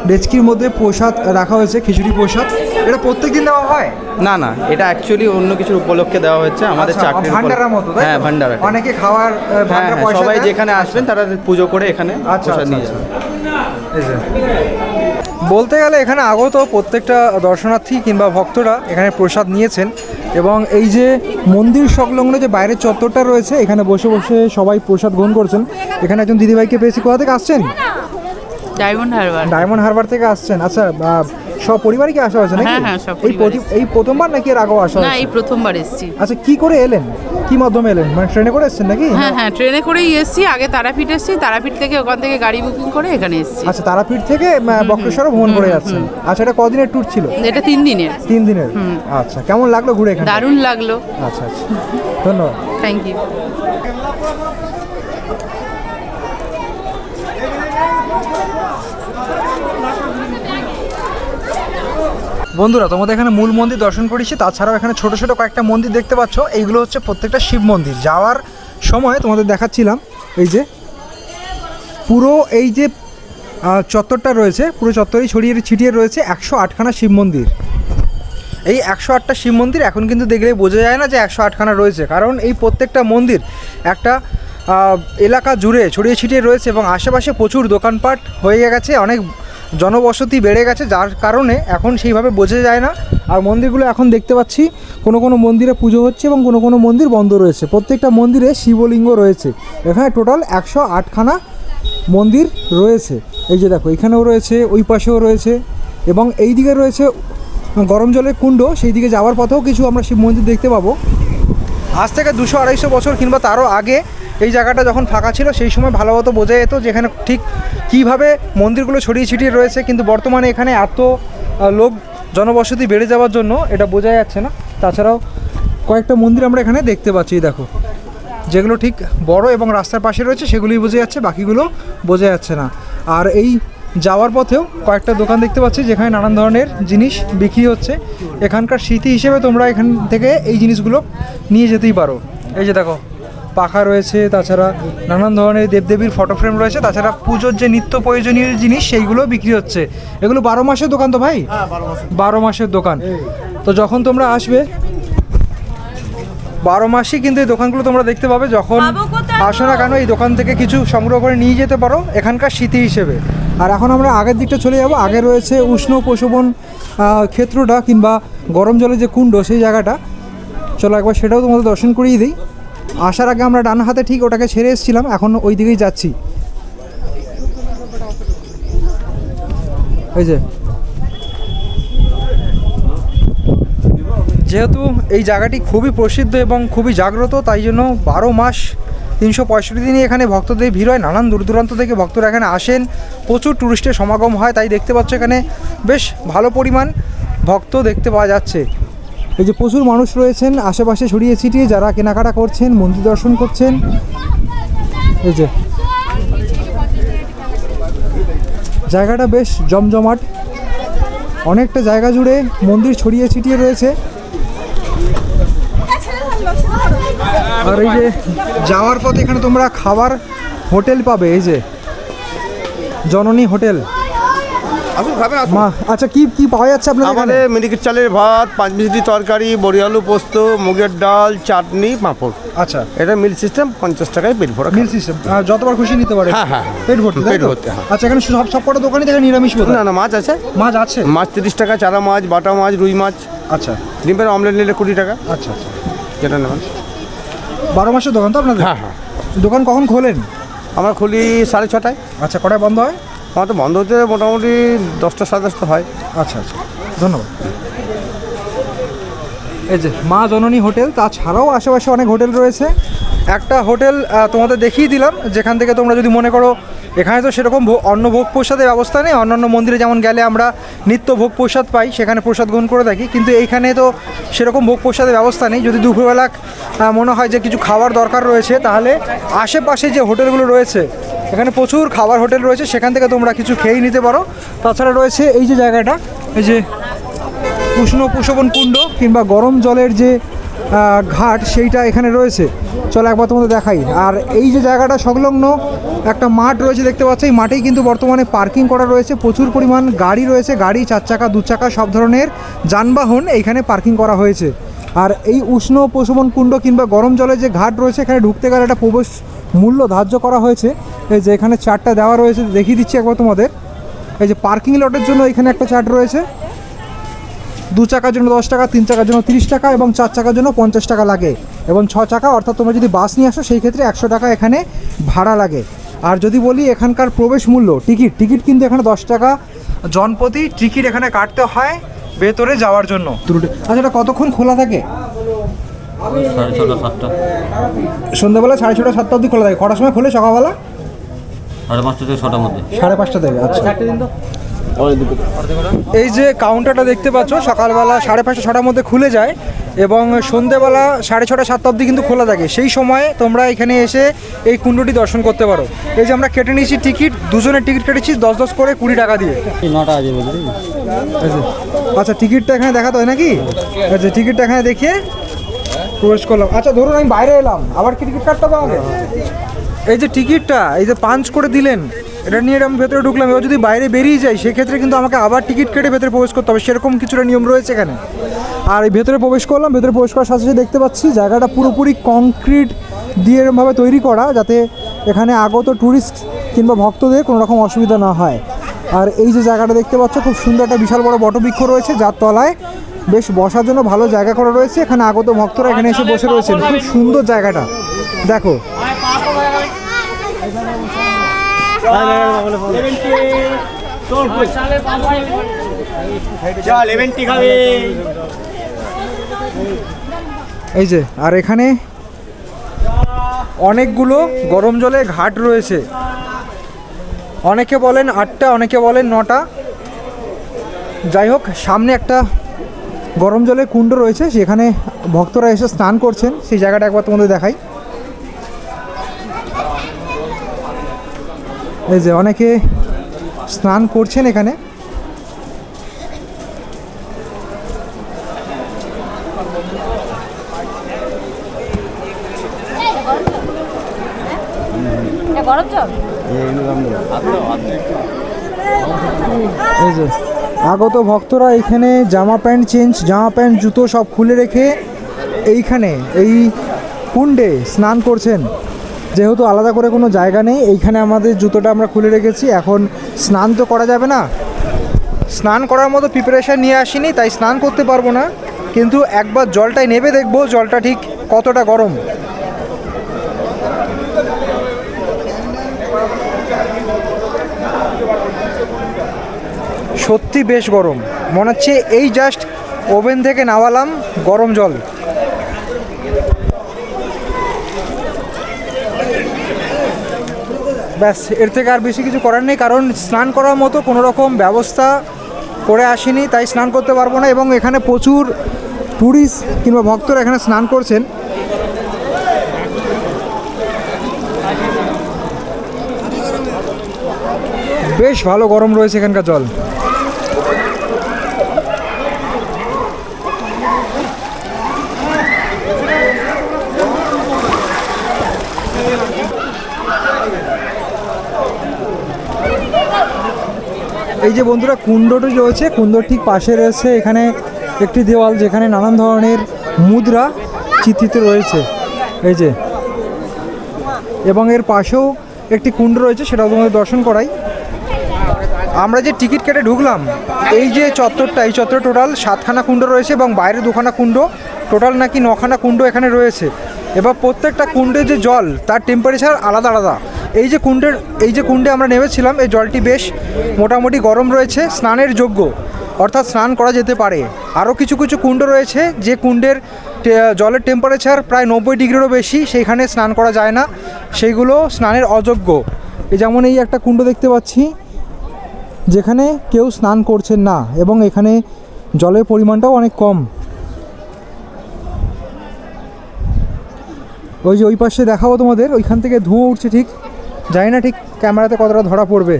ডেচকির মধ্যে প্রসাদ রাখা হয়েছে, খিচুড়ি প্রসাদ। এটা প্রত্যেকদিন দেওয়া হয়? না না, এটা অ্যাকচুয়ালি অন্য কিছুর উপলক্ষে দেওয়া হচ্ছে আমাদের আচ্ছা, চাকরির ভান্ডারের মতো, তাই তো? হ্যাঁ, ভান্ডারা। অনেকে খাওয়ার হ্যাঁ ভান্ডার হ্যাঁ, পয়সা সবাই দেয়। যেখানে আসবেন তারা পুজো করে এখানে আচ্ছা প্রসাদ আচ্ছা নিয়ে আচ্ছা। যাবেন। এই যে। বলতে গেলে এখানে আগত প্রত্যেকটা দর্শনার্থী কিংবা ভক্তরা এখানে প্রসাদ নিয়েছেন এবং এই যে মন্দির সংলগ্ন যে বাইরের চত্বরটা রয়েছে এখানে বসে বসে সবাই প্রসাদ গ্রহণ করছেন। এখানে একজন দিদিভাইকে পেয়েছি। কোথা থেকে আসছেন? ডায়মন্ড হারবার। ডায়মন্ড হারবার থেকে আসছেন। আচ্ছা, সব পরিবারই কি আসা হয়েছে নাকি? হ্যাঁ, হ্যাঁ, সব এই পরিবারই। এই প্রথমবার নাকি এর আগেও আসা না, হয়েছে? এই প্রথমবার এসেছি। আচ্ছা, কি করে এলেন? কি মাধ্যমে এলেন? মানে ট্রেনে করে এসেছেন নাকি? হ্যাঁ হ্যাঁ, ট্রেনে করেই এসেছি। আগে তারাপীঠ এসেছি, তারাপীঠ থেকে ওখান থেকে গাড়ি বুকিং করে এখানে এসেছি। আচ্ছা, তারাপীঠ থেকে বক্রেশ্বরও ভ্রমণ করে যাচ্ছেন। আচ্ছা, এটা কদিনের ট্যুর ছিল? এটা 3 দিনের। 3 দিনের। আচ্ছা, কেমন লাগলো ঘুরে এখানে? দারুণ লাগলো। আচ্ছা আচ্ছা, ধন্যবাদ। Thank you. বন্ধুরা, তোমাদের এখানে মূল মন্দির দর্শন করেছি, তাছাড়াও এখানে ছোট ছোট কয়েকটা মন্দির দেখতে পাচ্ছ। এইগুলো হচ্ছে প্রত্যেকটা শিব মন্দির। যাওয়ার সময় তোমাদের দেখাচ্ছিলাম এই যে পুরো এই যে চত্বরটা রয়েছে, পুরো চত্বরেই ছড়িয়ে ছিটিয়ে রয়েছে 108খানা শিব মন্দির। এই 108টা শিব মন্দির এখন কিন্তু দেখলে বোঝা যায় না যে 108খানা রয়েছে, কারণ এই প্রত্যেকটা মন্দির একটা এলাকা জুড়ে ছড়িয়ে ছিটিয়ে রয়েছে এবং আশেপাশে প্রচুর দোকানপাট হয়ে গেছে, অনেক জনবসতি বেড়ে গেছে, যার কারণে এখন সেইভাবে বোঝা যায় না। আর মন্দিরগুলো এখন দেখতে পাচ্ছি কোনো কোনো মন্দিরে পুজো হচ্ছে এবং কোনো কোনো মন্দির বন্ধ রয়েছে। প্রত্যেকটা মন্দিরে শিবলিঙ্গ রয়েছে। এখানে টোটাল 108খানা মন্দির রয়েছে। এই যে দেখো, এখানেও রয়েছে, ওই পাশেও রয়েছে এবং এই দিকে রয়েছে গরম জলের কুণ্ড। সেই দিকে যাওয়ার পথেও কিছু আমরা শিব মন্দির দেখতে পাবো। আজ থেকে 200-250 বছর কিংবা তারও আগে এই জায়গাটা যখন ফাঁকা ছিল সেই সময় ভালো মতো বোঝা যেত যে এখানে ঠিক কীভাবে মন্দিরগুলো ছড়িয়ে ছিটিয়ে রয়েছে, কিন্তু বর্তমানে এখানে এত লোক জনবসতি বেড়ে যাওয়ার জন্য এটা বোঝা যাচ্ছে না। তাছাড়াও কয়েকটা মন্দির আমরা এখানে দেখতে পাচ্ছি, দেখো, যেগুলো ঠিক বড় এবং রাস্তার পাশে রয়েছে সেগুলোই বোঝা যাচ্ছে, বাকিগুলো বোঝা যাচ্ছে না। আর এই যাওয়ার পথেও কয়েকটা দোকান দেখতে পাচ্ছি যেখানে নানান ধরনের জিনিস বিক্রি হচ্ছে। এখানকার স্মৃতি হিসেবে তোমরা এখান থেকে এই জিনিসগুলো নিয়ে যেতেই পারো। এই যে দেখো, পাখা রয়েছে, তাছাড়া নানান ধরনের দেবদেবীর ফটো ফ্রেম রয়েছে, তাছাড়া পুজোর যে নিত্য প্রয়োজনীয় জিনিস সেইগুলো বিক্রি হচ্ছে। এগুলো 12 মাসের দোকান তো ভাই? 12 মাসের দোকান। তো যখন তোমরা আসবে 12 মাসই কিন্তু এই দোকানগুলো তোমরা দেখতে পাবে। যখন আসো না কেন এই দোকান থেকে কিছু সংগ্রহ করে নিয়ে যেতে পারো এখানকার স্মৃতি হিসেবে। আর এখন আমরা আগের দিকটা চলে যাব। আগে রয়েছে উষ্ণ প্রশোভন ক্ষেত্রটা কিংবা গরম জলের যে কুণ্ড, সেই জায়গাটা। চলো একবার সেটাও তোমাদের দর্শন করিয়ে দিই। আসার আগে আমরা ডান হাতে ঠিক ওটাকে ছেড়ে এসেছিলাম, এখন ওই দিকেই যাচ্ছি। এই যে যেহেতু এই জায়গাটি খুবই প্রসিদ্ধ এবং খুবই জাগ্রত, তাই জন্য 12 মাস 365 দিনই এখানে ভক্তদের ভিড় হয়। নানান দূর দূরান্ত থেকে ভক্তরা এখানে আসেন, প্রচুর টুরিস্টের সমাগম হয়। তাই দেখতে পাচ্ছ এখানে বেশ ভালো পরিমাণ ভক্ত দেখতে পাওয়া যাচ্ছে। এই যে প্রচুর মানুষ রয়েছেন আশেপাশে ছড়িয়ে ছিটিয়ে, যারা কেনাকাটা করছেন, মন্দির দর্শন করছেন। এই যে জায়গাটা বেশ জমজমাট, অনেকটা জায়গা জুড়ে মন্দির ছড়িয়ে ছিটিয়ে রয়েছে। আর এই যে যাওয়ার পথে এখানে তোমরা খাবার হোটেল পাবে, এই যে জননী হোটেল। আসুন খাবেন আসুন। আচ্ছা, কি কি পাওয়া যাচ্ছে আপনাদের এখানে? আমাদের মিনিকেট চালের ভাত, 5 মিনিট তরকারি, বড়ি আলু পোস্ত, মুগের ডাল, চাটনি, পাঁপড়। আচ্ছা, এটা মিল সিস্টেম, 50 টাকায় পেট ভরা। মিল সিস্টেম, যতবার খুশি নিতে পারে। হ্যাঁ হ্যাঁ, পেট ভর্তি, তাই পেট তো? ভর্তি, হ্যাঁ। আচ্ছা, এখানে সব কটা দোকানই দেখেন নিরামিষ বোধ হয়? না না, মাছ আছে। মাছ আছে? মাছ 30 টাকা, চারা মাছ, বাটা মাছ, রুই মাছ। আচ্ছা ডিমের অমলেট নিলে 20 টাকা। আচ্ছা আচ্ছা, যেটা নেবেন। 12 মাসের দোকান তো আপনাদের? হ্যাঁ হ্যাঁ। দোকান কখন খোলেন? আমরা খুলি 6:30টায়। আচ্ছা, কটায় বন্ধ হয়? আমার তো বন্ধ হতে মোটামুটি 10টা 10:30 হয়। আচ্ছা আচ্ছা, ধন্যবাদ। এই যে মা জননী হোটেল, তাছাড়াও আশেপাশে অনেক হোটেল রয়েছে। একটা হোটেল তোমাদের দেখিয়ে দিলাম, যেখান থেকে তোমরা যদি মনে করো এখানে তো সেরকম অন্ন ভোগ প্রসাদের ব্যবস্থা নেই। অন্যান্য মন্দিরে যেমন গেলে আমরা নিত্য ভোগ প্রসাদ পাই, সেখানে প্রসাদ গ্রহণ করে থাকি, কিন্তু এইখানে তো সেরকম ভোগ প্রসাদের ব্যবস্থা নেই। যদি দুপুরবেলা মনে হয় যে কিছু খাবার দরকার রয়েছে, তাহলে আশেপাশে যে হোটেলগুলো রয়েছে এখানে প্রচুর খাবার হোটেল রয়েছে, সেখান থেকে তোমরা কিছু খেয়েই নিতে পারো। তাছাড়া রয়েছে এই যে জায়গাটা, এই যে উষ্ণ প্রশোভন কুণ্ড কিংবা গরম জলের যে ঘাট, সেইটা এখানে রয়েছে। চলো একবার তোমাদের দেখাই। আর এই যে জায়গাটা সংলগ্ন একটা মাঠ রয়েছে দেখতে পাচ্ছ, এই মাঠেই কিন্তু বর্তমানে পার্কিং করা রয়েছে। প্রচুর পরিমাণ গাড়ি রয়েছে, গাড়ি, 4 চাকা, 2 চাকা, সব ধরনের যানবাহন এইখানে পার্কিং করা হয়েছে। আর এই উষ্ণ প্রশোভন কুণ্ড কিংবা গরম জলের যে ঘাট রয়েছে, এখানে ঢুকতে গেলে একটা প্রবেশ মূল্য ধার্য করা হয়েছে। এই যে এখানে চার্টটা দেওয়া রয়েছে, দেখিয়ে দিচ্ছি একবার তোমাদের। এই যে পার্কিং লটের জন্য এখানে একটা চার্ট রয়েছে। 2 চাকার জন্য 10 টাকা, 3 চাকার জন্য 30 টাকা এবং 4 চাকার জন্য 50 টাকা লাগে। এবং 6 চাকা অর্থাৎ তোমরা যদি বাস নিয়ে আসো সেই ক্ষেত্রে 100 টাকা এখানে ভাড়া লাগে। আর যদি বলি এখানকার প্রবেশ মূল্য, টিকিট কিন্তু এখানে 10 টাকা জনপ্রতি টিকিট এখানে কাটতে হয় ভেতরে যাওয়ার জন্য। আচ্ছা, এটা কতক্ষণ খোলা থাকে? 6:30 7টা, সন্ধ্যাবেলা 6:30 7টা অবধি খোলা থাকে। কটার সময় খোলে? সকালবেলা 5:30 থেকে 6টার মধ্যে। 5:30 থেকে। আচ্ছা, এই যে কাউন্টারটা দেখতে পাচ্ছ, সকালবেলা 5:30 6টার মধ্যে খুলে যায় এবং সন্ধ্যেবেলা 6:30 7টা অবধি কিন্তু খোলা থাকে। সেই সময়ে তোমরা এখানে এসে এই কুণ্ডটি দর্শন করতে পারো। এই যে আমরা কেটে নিয়েছি টিকিট, দুজনের টিকিট কেটেছি 10 করে 20 টাকা দিয়ে। 9টা বাজে বুঝলি। আচ্ছা, টিকিটটা এখানে দেখাতে হয় নাকি? আচ্ছা, টিকিটটা এখানে দেখিয়ে প্রবেশ করলাম। আচ্ছা, ধরুন আমি বাইরে এলাম, আবার কি টিকিট কাটতে হবে আমাকে? এই যে টিকিটটা এই যে পাঞ্চ করে দিলেন, এটা নিয়ে আমি ভেতরে ঢুকলাম। এবার যদি বাইরে বেরিয়ে যাই সেক্ষেত্রে কিন্তু আমাকে আবার টিকিট কেটে ভেতরে প্রবেশ করতে হবে, সেরকম কিছুটা নিয়ম রয়েছে এখানে। আর এই ভেতরে প্রবেশ করলাম, ভেতরে প্রবেশ করার সাথে সাথে দেখতে পাচ্ছি জায়গাটা পুরোপুরি কংক্রিট দিয়ে এরমভাবে তৈরি করা, যাতে এখানে আগত ট্যুরিস্ট কিংবা ভক্তদের কোনো রকম অসুবিধা না হয়। আর এই যে জায়গাটা দেখতে পাচ্ছ, খুব সুন্দর একটা বিশাল বড় বটবৃক্ষ রয়েছে, যার তলায় বেশ বসার জন্য ভালো জায়গা করা রয়েছে। এখানে আগত ভক্তরা এখানে এসে বসে রয়েছেন। খুব সুন্দর জায়গাটা দেখো। এই যে, আর এখানে অনেকগুলো গরম জলের ঘাট রয়েছে। অনেকে বলেন 8টা, অনেকে বলেন 9টা। যাই হোক, সামনে একটা গরম জলের কুণ্ড রয়েছে, সেখানে ভক্তরা এসে স্নান করছেন। সেই জায়গাটা একবার তোমাদের দেখাই। এই যে অনেকে স্নান করছেন এখানে। এই যে আগত ভক্তরা এখানে জামা প্যান্ট জুতো সব খুলে রেখে এইখানে এই কুণ্ডে স্নান করছেন। যেহেতু আলাদা করে কোনো জায়গা নেই, এইখানে আমাদের জুতোটা আমরা খুলে রেখেছি। এখন স্নান তো করা যাবে না, স্নান করার মতো প্রিপারেশান নিয়ে আসিনি, তাই স্নান করতে পারবো না। কিন্তু একবার জলটাই নেবে দেখবো জলটা ঠিক কতটা গরম। সত্যি বেশ গরম, মনে হচ্ছে এই জাস্ট ওভেন থেকে নামালাম গরম জল। ব্যাস, এর থেকে আর বেশি কিছু করার নেই, কারণ স্নান করার মতো কোনো রকম ব্যবস্থা করে আসিনি, তাই স্নান করতে পারবো না। এবং এখানে প্রচুর ট্যুরিস্ট কিংবা ভক্তরা এখানে স্নান করছেন। বেশ ভালো গরম রয়েছে এখানকার জল। এই যে বন্ধুরা কুণ্ডটি রয়েছে, কুণ্ডর ঠিক পাশে রয়েছে এখানে একটি দেওয়াল, যেখানে নানান ধরনের মুদ্রা চিত্রিত রয়েছে এই যে, এবং এর পাশেও একটি কুণ্ড রয়েছে, সেটাও তোমাদের দর্শন করাই। আমরা যে টিকিট কেটে ঢুকলাম, এই যে চত্বরটা, এই চত্বরে টোটাল 7খানা কুণ্ড রয়েছে এবং বাইরে 2খানা কুণ্ড, টোটাল নাকি 9খানা কুণ্ড এখানে রয়েছে। এবার প্রত্যেকটা কুণ্ডে যে জল, তার টেম্পারেচার আলাদা আলাদা। এই যে কুণ্ডে আমরা নেমেছিলাম, এই জলটি বেশ মোটামুটি গরম রয়েছে, স্নানের যোগ্য, অর্থাৎ স্নান করা যেতে পারে। আরও কিছু কিছু কুণ্ড রয়েছে যে কুণ্ডের জলের টেম্পারেচার প্রায় 90 ডিগ্রিরও বেশি, সেইখানে স্নান করা যায় না, সেইগুলো স্নানের অযোগ্য। যেমন এই একটা কুণ্ড দেখতে পাচ্ছি যেখানে কেউ স্নান করছেন না, এবং এখানে জলের পরিমাণটাও অনেক কম। ওই যে ওই পাশে দেখাবো তোমাদের, ওইখান থেকে ধোঁয়া উঠছে, ঠিক জানি না ঠিক ক্যামেরাতে কতটা ধরা পড়বে।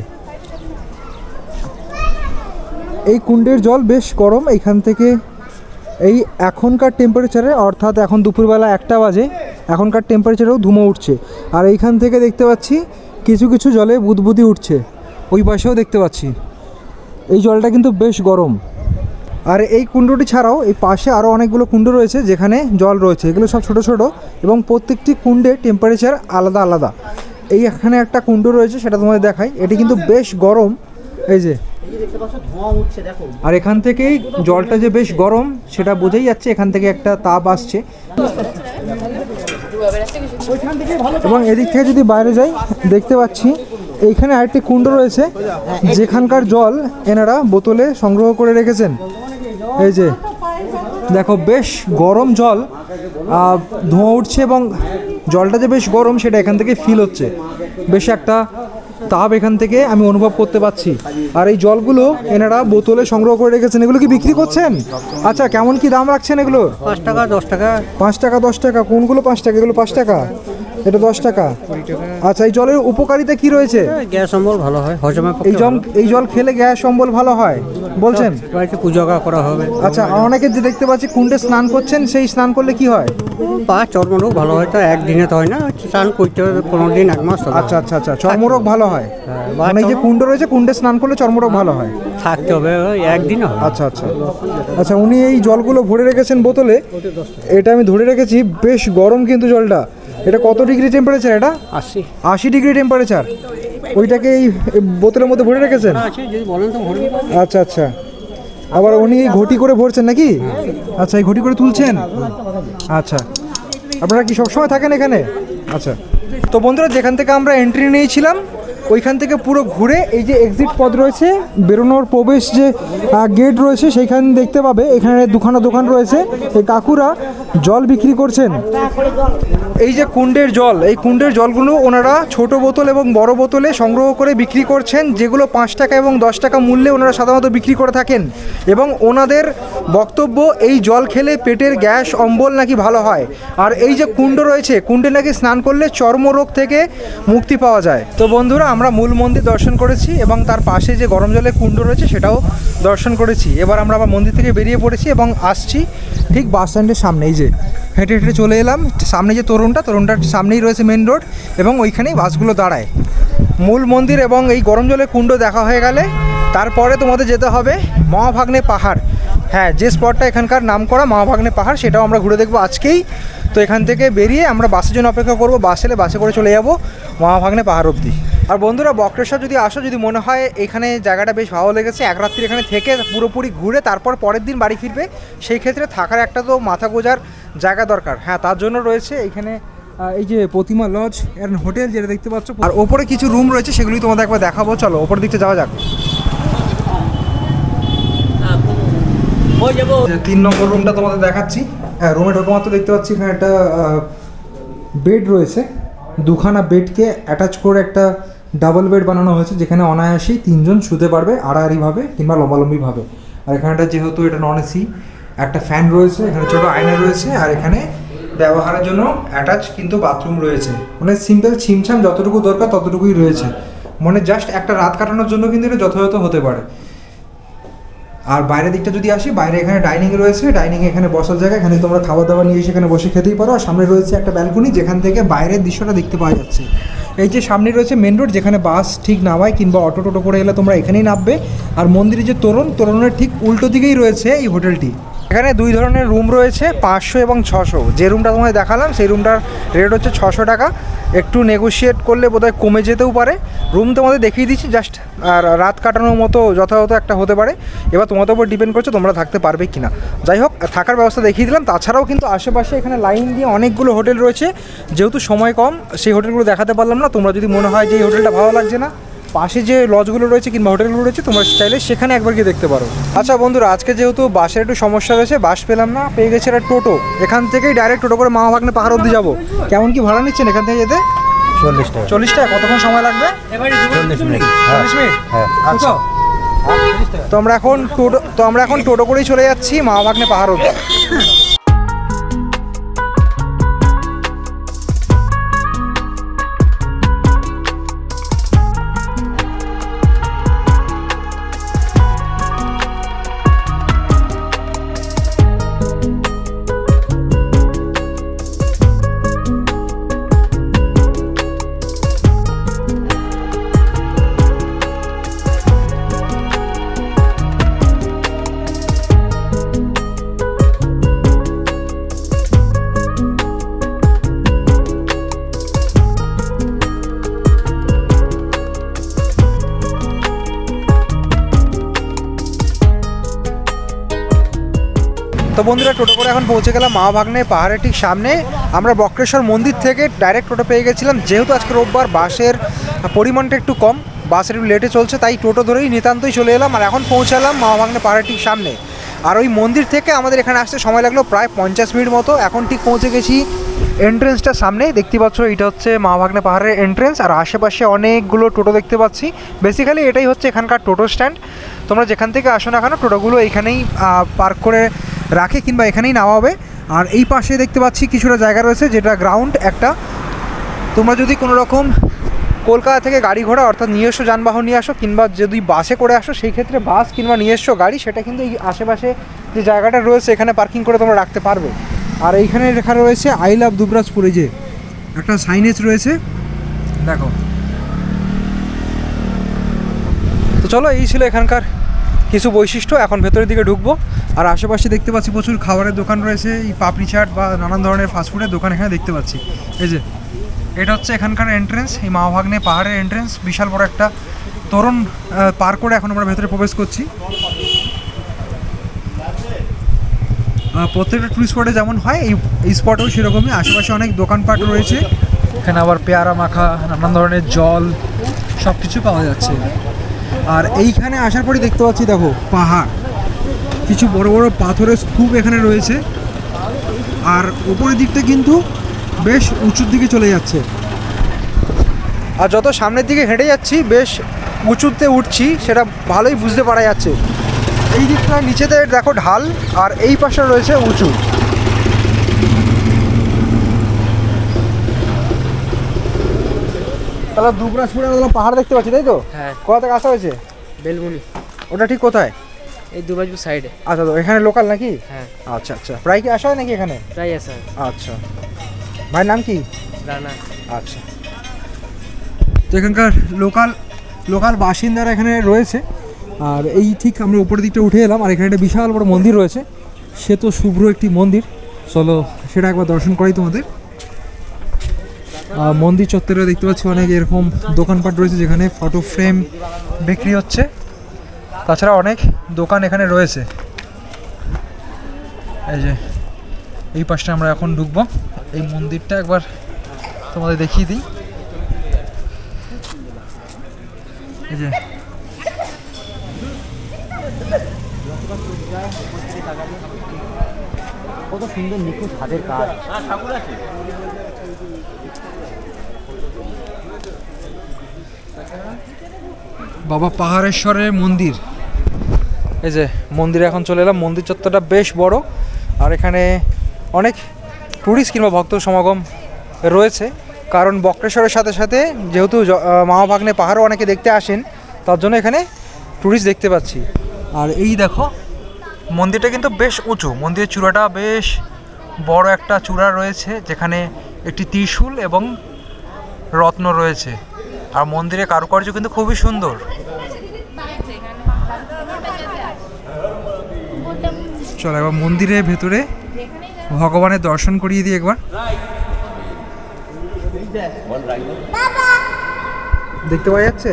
এই কুণ্ডের জল বেশ গরম। এইখান থেকে এই এখনকার টেম্পারেচারে, অর্থাৎ এখন দুপুরবেলা 1টা বাজে, এখনকার টেম্পারেচারেও ধুমো উঠছে। আর এইখান থেকে দেখতে পাচ্ছি কিছু কিছু জলে বুদবুদি উঠছে, ওই পাশেও দেখতে পাচ্ছি। এই জলটা কিন্তু বেশ গরম। আর এই কুণ্ডটি ছাড়াও এই পাশে আরও অনেকগুলো কুণ্ড রয়েছে যেখানে জল রয়েছে, এগুলো সব ছোট ছোট, এবং প্রত্যেকটি কুণ্ডে টেম্পারেচার আলাদা আলাদা। এই এখানে একটা কুণ্ড রয়েছে, সেটা তোমাদের দেখাই, এটি কিন্তু বেশ গরম। এই যে আর এখান থেকেই জলটা যে বেশ গরম সেটা বোঝাই যাচ্ছে, এখান থেকে একটা তাপ আসছে। এবং এদিক থেকে যদি বাইরে যাই, দেখতে পাচ্ছি এইখানে আরেকটি কুণ্ড রয়েছে যেখানকার জল এনারা বোতলে সংগ্রহ করে রেখেছেন। এই যে দেখো বেশ গরম জল, ধোঁয়া উঠছে, এবং জলটা যে বেশ গরম সেটা এখান থেকে ফিল হচ্ছে, বেশ একটা তাপ এখান থেকে আমি অনুভব করতে পারছি। আর এই জলগুলো এনারা বোতলে সংগ্রহ করে রেখেছেন। এগুলো কি বিক্রি করছেন? আচ্ছা, কেমন কি দাম রাখছেন এগুলো? 5 টাকা 10 টাকা। 5 টাকা 10 টাকা। কোনগুলো 5 টাকা? এগুলো 5 টাকা, এটা 10 টাকা। আচ্ছা, এই জলের উপকারিতা কি রয়েছে? গ্যাস অম্বল ভালো হয়, হজমের পক্ষে এই জল খেলে গ্যাস অম্বল ভালো হয় বলছেন? বাড়িতে পূজা করা হবে। আচ্ছা, অনেকে যে দেখতে পাচ্ছি কুণ্ডে স্নান করছেন, সেই স্নান করলে কি হয়? পা চর্মরোগ ভালো হয়, তো একদিনে তো হয় না, স্নান করতে হবে 15 দিন 1 মাস। আচ্ছা আচ্ছা আচ্ছা, চর্মরোগ ভালো হয়, মানে এই যে কুণ্ড রয়েছে, কুণ্ডে স্নান করলে চর্মরোগ ভালো হয়, থাকতে হবে একদিন। আচ্ছা আচ্ছা আচ্ছা। উনি এই জলগুলো ভরে রেখেছেন বোতলে, এটা আমি ধরে রেখেছি, বেশ গরম কিন্তু জলটা। এটা কত ডিগ্রি টেম্পারেচার? এটা 80 ডিগ্রি টেম্পারেচার। ওইটাকে এই বোতলের মধ্যে ভরে রেখেছেন? আচ্ছা আচ্ছা। আবার উনি ঘটি করে ভরছেন নাকি? আচ্ছা, এই ঘটি করে তুলছেন। আচ্ছা, আপনারা কি সবসময় থাকেন এখানে? আচ্ছা, তো বন্ধুরা যেখান থেকে আমরা এন্ট্রি নিয়েছিলাম ওইখান থেকে পুরো ঘুরে এই যে এক্সিট পথ রয়েছে, বেরোনোর প্রবেশ যে গেট রয়েছে, সেইখানে দেখতে পাবে এখানে 2খানা দোকান রয়েছে। এই কাকুরা জল বিক্রি করছেন। এই যে কুণ্ডের জল, এই কুণ্ডের জলগুলো ওনারা ছোট বোতল এবং বড় বোতলে সংগ্রহ করে বিক্রি করছেন, যেগুলো 5 টাকা এবং 10 টাকা মূল্যে ওনারা সাধারণত বিক্রি করে থাকেন। এবং ওনাদের বক্তব্য, এই জল খেলে পেটের গ্যাস অম্বল নাকি ভালো হয়। আর এই যে কুণ্ড রয়েছে, কুণ্ডে নাকি স্নান করলে চর্মরোগ থেকে মুক্তি পাওয়া যায়। তো বন্ধুরা, আমরা মূল মন্দির দর্শন করেছি এবং তার পাশে যে গরম জলের কুণ্ড রয়েছে সেটাও দর্শন করেছি। এবার আমরা আবার মন্দির থেকে বেরিয়ে পড়েছি এবং আসছি ঠিক বাস স্ট্যান্ডের সামনে। এই যে হেঁটে হেঁটে চলে এলাম, সামনে যে তরুণটার সামনেই রয়েছে মেন রোড, এবং ওইখানেই বাসগুলো দাঁড়ায়। মূল মন্দির এবং এই গরম জলের কুণ্ড দেখা হয়ে গেলে তারপরে তোমাদের যেতে হবে মহাভাগ্নে পাহাড়। হ্যাঁ, যে স্পটটা এখানকার নাম করা মহাভাগ্নে পাহাড়, সেটাও আমরা ঘুরে দেখবো আজকেই। তো এখান থেকে বেরিয়ে আমরা বাসের জন্য অপেক্ষা করবো, বাস এলে বাসে করে চলে যাব মহাভাগ্নে পাহাড় অবধি। আর বন্ধুরা, বক্রেশ্বর যদি আসো, যদি মনে হয় এখানে জায়গাটা বেশ ভালো লেগেছে, এক রাত্রি এখানে থেকে পুরোপুরি ঘুরে তারপর পরের দিন বাড়ি ফিরবে, সেই ক্ষেত্রে থাকার একটা তো মাথা গোজার জায়গা দরকার। হ্যাঁ, তার জন্য রয়েছে এইখানে এই যে প্রতিমা লজ অ্যান্ড হোটেল, যেটা দেখতে পাচ্ছ। আর ওপরে কিছু রুম রয়েছে, সেগুলি তোমাদের একবার দেখাবো। চলো ওপর দিকটা যাওয়া যাক। যে 3 নম্বর রুমটা তোমাদের দেখাচ্ছি। হ্যাঁ, রুমে ঢোকা মাত্র দেখতে পাচ্ছি এখানে একটা বেড রয়েছে। দুখানা বেডকে অ্যাটাচ করে একটা ডাবল বেড বানানো হয়েছে, যেখানে অনায়াসেই 3 জন শুতে পারবে আড়াআড়িভাবে কিংবা লম্বালম্বিভাবে। আর এখানটা যেহেতু এটা নন এসি, একটা ফ্যান রয়েছে, এখানে ছোটো আয়না রয়েছে, আর এখানে ব্যবহারের জন্য অ্যাটাচ কিন্তু বাথরুম রয়েছে। মানে সিম্পল ছিমছাম যতটুকু দরকার ততটুকুই রয়েছে, মানে জাস্ট একটা রাত কাটানোর জন্য কিন্তু এটা যথাযথ হতে পারে। আর বাইরের দিকটা যদি আসি, বাইরে এখানে ডাইনিং রয়েছে, ডাইনিং এখানে বসার জায়গা, এখানে তোমরা খাবার দাবার নিয়ে এসে এখানে বসে খেতেই পারো। আর সামনে রয়েছে একটা ব্যালকনি, যেখান থেকে বাইরের দৃশ্যটা দেখতে পাওয়া যাচ্ছে। এই যে সামনে রয়েছে মেন রোড, যেখানে বাস ঠিক নামায় কিংবা অটো টোটো করে এলে তোমরা এখানেই নামবে। আর মন্দিরের যে তোরণের ঠিক উল্টো দিকেই রয়েছে এই হোটেলটি। এখানে 2 ধরনের রুম রয়েছে, 500 এবং 600। যে রুমটা তোমায় দেখালাম সেই রুমটার রেট হচ্ছে 600 টাকা। একটু নেগোশিয়েট করলে বোধহয় কমে যেতেও পারে। রুম তোমাদের দেখিয়ে দিচ্ছি জাস্ট, আর রাত কাটানোর মতো যথাযথ একটা হতে পারে। এবার তোমাদের উপর ডিপেন্ড করছে তোমরা থাকতে পারবে কি না। যাই হোক, থাকার ব্যবস্থা দেখিয়ে দিলাম। তাছাড়াও কিন্তু আশেপাশে এখানে লাইন দিয়ে অনেকগুলো হোটেল রয়েছে। যেহেতু সময় কম, সেই হোটেলগুলো দেখাতে পারলাম না। তোমরা যদি মনে হয় যে এই হোটেলটা ভালো লাগছে না, পাশে যে লজগুলো রয়েছে কিংবা হোটেলগুলো রয়েছে, তোমরা চাইলে সেখানে একবার গিয়ে দেখতে পারো। আচ্ছা বন্ধুরা, আজকে যেহেতু বাসের একটু সমস্যা রয়েছে, বাস পেলাম না, পেয়ে গেছে একটা টোটো। এখান থেকেই ডাইরেক্ট টোটো করে মামাভাগ্নে পাহাড় অবধি যাবো। কেমন কি ভাড়া নিচ্ছেন এখান থেকে যেতে? 40 টাকা। 40 টাকা। কতক্ষণ সময় লাগবে? 40 মিনিট। 40 মিনিট। হ্যাঁ। আচ্ছা, তো আমরা এখন টোটো করেই চলে যাচ্ছি মামাভাগ্নে পাহাড় অবধি। তো বন্ধুরা, টোটো করে এখন পৌঁছে গেলাম মামাভাগ্নে পাহাড়ের ঠিক সামনে। আমরা বক্রেশ্বর মন্দির থেকে ডাইরেক্ট টোটো পেয়ে গেছিলাম। যেহেতু আজকে রোববার, বাসের পরিমাণটা একটু কম, বাস একটু লেটে চলছে, তাই টোটো ধরেই নিতান্তই চলে এলাম। আর এখন পৌঁছালাম মামাভাগ্নে পাহাড়ের ঠিক সামনে। আর ওই মন্দির থেকে আমাদের এখানে আসতে সময় লাগলো প্রায় 50 মিনিট মতো। এখন ঠিক পৌঁছে গেছি এন্ট্রেন্সটার সামনে। দেখতে পাচ্ছ, এটা হচ্ছে মামাভাগ্নে পাহাড়ের এন্ট্রেন্স। আর আশেপাশে অনেকগুলো টোটো দেখতে পাচ্ছি। বেসিক্যালি এটাই হচ্ছে এখানকার টোটো স্ট্যান্ড। তোমরা যেখান থেকে আসো না কেন, টোটোগুলো এইখানেই পার্ক করে রাখে কিংবা এখানেই নামাবে। আর এই পাশে দেখতে পাচ্ছি কিছুটা জায়গা রয়েছে, যেটা গ্রাউন্ড একটা। তোমরা যদি কোনো রকম কলকাতা থেকে গাড়ি ঘোড়া অর্থাৎ নিজস্ব যানবাহন নিয়ে আসো কিংবা যদি বাসে করে আসো, সেই ক্ষেত্রে বাস কিংবা নিজস্ব গাড়ি সেটা কিন্তু এই আশেপাশে যে জায়গাটা রয়েছে এখানে পার্কিং করে তোমরা রাখতে পারবে। আর এইখানে লেখা রয়েছে আই লাভ দুবরাজপুর। এই যে একটা সাইনেজ রয়েছে, দেখো। তো চলো, এই ছিল এখানকার কিছু বৈশিষ্ট্য। এখন ভেতরের দিকে ঢুকবো। আর আশেপাশে দেখতে পাচ্ছি প্রচুর খাবারের দোকান রয়েছে, এই পাপড়ি চাট বা নানান ধরনের ফাস্টফুডের দোকান এখানে দেখতে পাচ্ছি। এই যে এটা হচ্ছে এখানকার এন্ট্রেন্স, এই মামাভাগ্নে পাহাড়ের এন্ট্রেন্স। বিশাল বড় একটা তোরণ পার করে এখন আমরা ভেতরে প্রবেশ করছি। প্রত্যেকটা টুরিস্ট স্পটে যেমন হয়, এই স্পটেও সেরকমই। আশেপাশে অনেক দোকানপাট রয়েছে। এখানে আবার পেয়ারা মাখা, নানান ধরনের জল, সব কিছু পাওয়া যাচ্ছে। আর এইখানে আসার পরই দেখতে পাচ্ছি, দেখো, পাহাড়, কিছু বড় বড় পাথরের স্তূপ এখানে রয়েছে। আর উপরের দিকটা কিন্তু বেশ উঁচুর দিকে চলে যাচ্ছে। আর যত সামনের দিকে হেঁটে যাচ্ছি, বেশ উঁচুতে উঠছি, সেটা ভালোই বুঝতে পারা যাচ্ছে। এই দিকটা নিচেতে দেখো ঢাল, আর এই পাশে রয়েছে উঁচু। তাহলে দুবরাজপুরে পাহাড় দেখতে পাচ্ছি, তাই তো? হ্যাঁ। কোথা থেকে আসা হয়েছে? বেলমুনি। ওটা ঠিক কোথায়? এই দুবরাজপুর সাইডে। আচ্ছা, তো এখানে লোকাল নাকি? হ্যাঁ। আচ্ছা আচ্ছা, প্রায় কি আসা হয় নাকি এখানে? প্রায় আসা। আচ্ছা, ভাইয়ের নাম কি? রানা। আচ্ছা, তো এখানকার লোকাল বাসিন্দারা এখানে রয়েছে। আর এই ঠিক আমরা উপরের দিকটা উঠে এলাম। আর এখানে একটা বিশাল বড় মন্দির রয়েছে, সে তো শুভ্র একটি মন্দির। চলো সেটা একবার দর্শন করাই তোমাদের। মন্দির চত্বরে দেখতে পাচ্ছি অনেক এরকম দোকানপাট রয়েছে, যেখানে ফটো ফ্রেম বিক্রি হচ্ছে। তাছাড়া অনেক দোকান এখানে রয়েছে। এই যে এই পাশটা আমরা এখন ঢুকবো। এই মন্দিরটা একবার তোমাদের দেখিয়ে দিই। এই যে কত সুন্দর নিখুঁত হাতের কাজ। বাবা পাহাড়েশ্বরের মন্দির, এই যে মন্দিরে এখন চলে এলাম। মন্দির চত্বরটা বেশ বড়, আর এখানে অনেক টুরিস্ট কিংবা ভক্ত সমাগম রয়েছে, কারণ বক্রেশ্বরের সাথে সাথে যেহেতু মামা ভাগ্নে পাহাড়ও অনেকে দেখতে আসেন, তার জন্য এখানে টুরিস্ট দেখতে পাচ্ছি। আর এই দেখো মন্দিরটা কিন্তু বেশ উঁচু, মন্দিরের চূড়াটা বেশ বড় একটা চূড়া রয়েছে, যেখানে একটি ত্রিশূল এবং রত্ন রয়েছে, আর মন্দিরের কারুকার্য কিন্তু খুবই সুন্দর। চলো এবার মন্দিরের ভেতরে ভগবানের দর্শন করিয়ে দিই একবার। দেখতে পাওয়া যাচ্ছে?